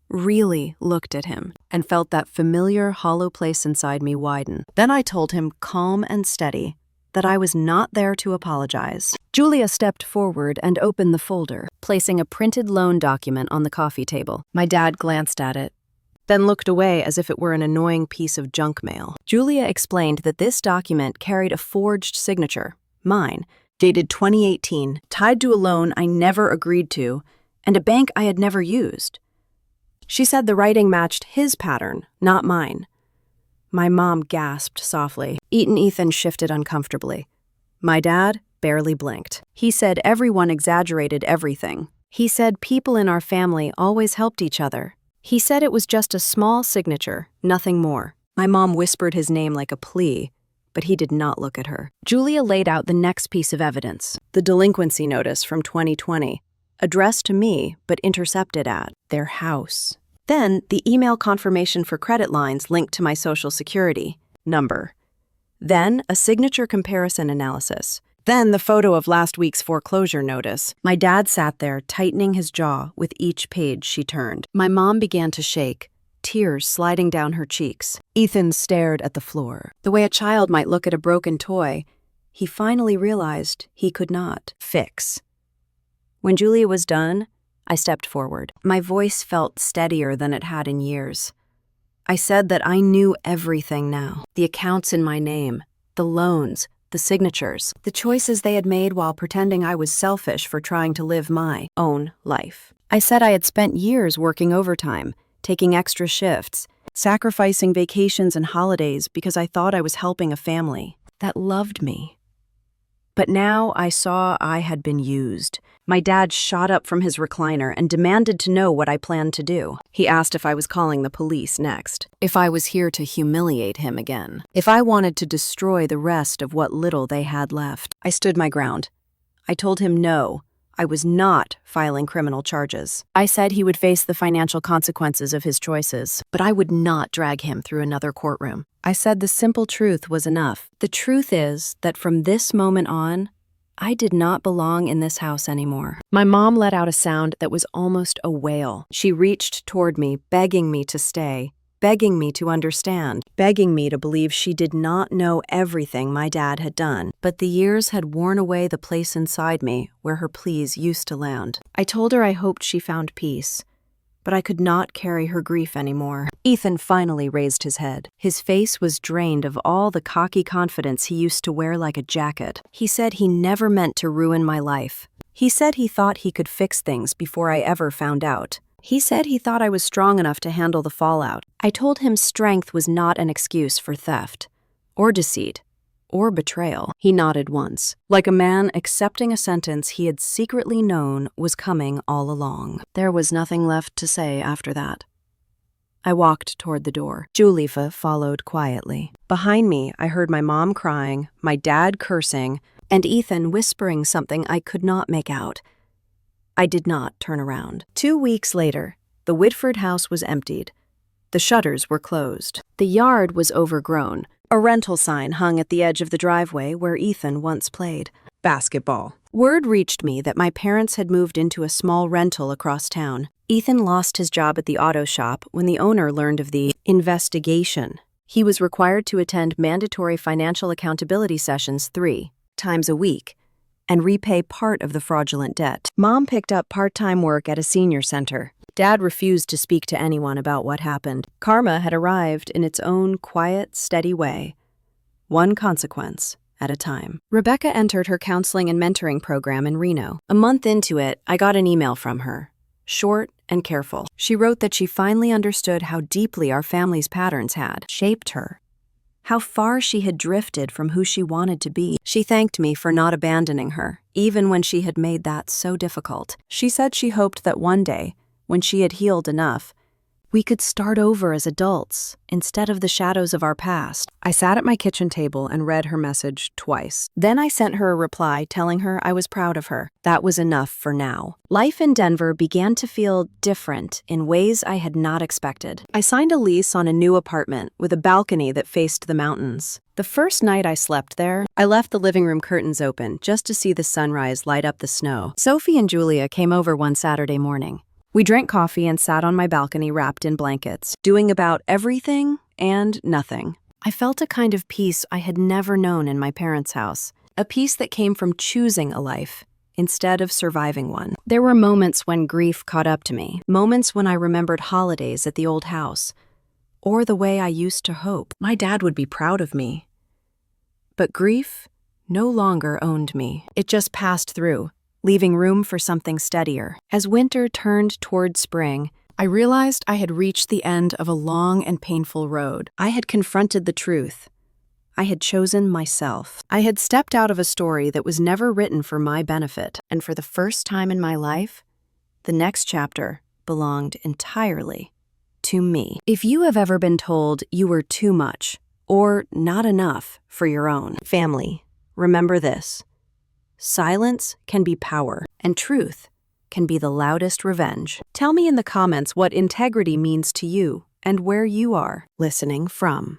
really looked at him, and felt that familiar hollow place inside me widen. Then I told him, calm and steady, that I was not there to apologize. Julia stepped forward and opened the folder, placing a printed loan document on the coffee table. My dad glanced at it, then looked away as if it were an annoying piece of junk mail. Julia explained that this document carried a forged signature, mine, dated 2018, tied to a loan I never agreed to and a bank I had never used. She said the writing matched his pattern, not mine. My mom gasped softly. Ethan shifted uncomfortably. My dad barely blinked. He said everyone exaggerated everything. He said people in our family always helped each other. He said it was just a small signature, nothing more. My mom whispered his name like a plea, but he did not look at her. Julia laid out the next piece of evidence, the delinquency notice from 2020, addressed to me but intercepted at their house. Then the email confirmation for credit lines linked to my Social Security number. Then a signature comparison analysis. Then the photo of last week's foreclosure notice. My dad sat there, tightening his jaw with each page she turned. My mom began to shake, tears sliding down her cheeks. Ethan stared at the floor. The way a child might look at a broken toy, he finally realized he could not fix. When Julia was done, I stepped forward. My voice felt steadier than it had in years. I said that I knew everything now. The accounts in my name, the loans, the signatures, the choices they had made while pretending I was selfish for trying to live my own life. I said I had spent years working overtime, taking extra shifts, sacrificing vacations and holidays because I thought I was helping a family that loved me. But now I saw I had been used. My dad shot up from his recliner and demanded to know what I planned to do. He asked if I was calling the police next, if I was here to humiliate him again, if I wanted to destroy the rest of what little they had left. I stood my ground. I told him no, I was not filing criminal charges. I said he would face the financial consequences of his choices, but I would not drag him through another courtroom. I said the simple truth was enough. The truth is that from this moment on, I did not belong in this house anymore. My mom let out a sound that was almost a wail. She reached toward me, begging me to stay, begging me to understand, begging me to believe she did not know everything my dad had done. But the years had worn away the place inside me where her pleas used to land. I told her I hoped she found peace, but I could not carry her grief anymore. Ethan finally raised his head. His face was drained of all the cocky confidence he used to wear like a jacket. He said he never meant to ruin my life. He said he thought he could fix things before I ever found out. He said he thought I was strong enough to handle the fallout. I told him strength was not an excuse for theft, or deceit, or betrayal. He nodded once, like a man accepting a sentence he had secretly known was coming all along. There was nothing left to say after that. I walked toward the door. Julifa followed quietly. Behind me, I heard my mom crying, my dad cursing, and Ethan whispering something I could not make out. I did not turn around. 2 weeks later, the Whitford house was emptied. The shutters were closed. The yard was overgrown. A rental sign hung at the edge of the driveway where Ethan once played basketball. Word reached me that my parents had moved into a small rental across town. Ethan lost his job at the auto shop when the owner learned of the investigation. He was required to attend mandatory financial accountability sessions 3 times a week and repay part of the fraudulent debt. Mom picked up part-time work at a senior center. Dad refused to speak to anyone about what happened. Karma had arrived in its own quiet, steady way, one consequence at a time. Rebecca entered her counseling and mentoring program in Reno. A month into it, I got an email from her, short and careful. She wrote that she finally understood how deeply our family's patterns had shaped her, how far she had drifted from who she wanted to be. She thanked me for not abandoning her, even when she had made that so difficult. She said she hoped that one day, when she had healed enough, we could start over as adults, instead of the shadows of our past. I sat at my kitchen table and read her message twice. Then I sent her a reply telling her I was proud of her. That was enough for now. Life in Denver began to feel different in ways I had not expected. I signed a lease on a new apartment with a balcony that faced the mountains. The first night I slept there, I left the living room curtains open just to see the sunrise light up the snow. Sophie and Julia came over one Saturday morning. We drank coffee and sat on my balcony wrapped in blankets, doing about everything and nothing. I felt a kind of peace I had never known in my parents' house, a peace that came from choosing a life instead of surviving one. There were moments when grief caught up to me, moments when I remembered holidays at the old house, or the way I used to hope my dad would be proud of me. But grief no longer owned me. It just passed through, leaving room for something steadier. As winter turned toward spring, I realized I had reached the end of a long and painful road. I had confronted the truth. I had chosen myself. I had stepped out of a story that was never written for my benefit, and for the first time in my life, the next chapter belonged entirely to me. If you have ever been told you were too much or not enough for your own family, remember this: silence can be power, and truth can be the loudest revenge. Tell me in the comments what integrity means to you and where you are listening from.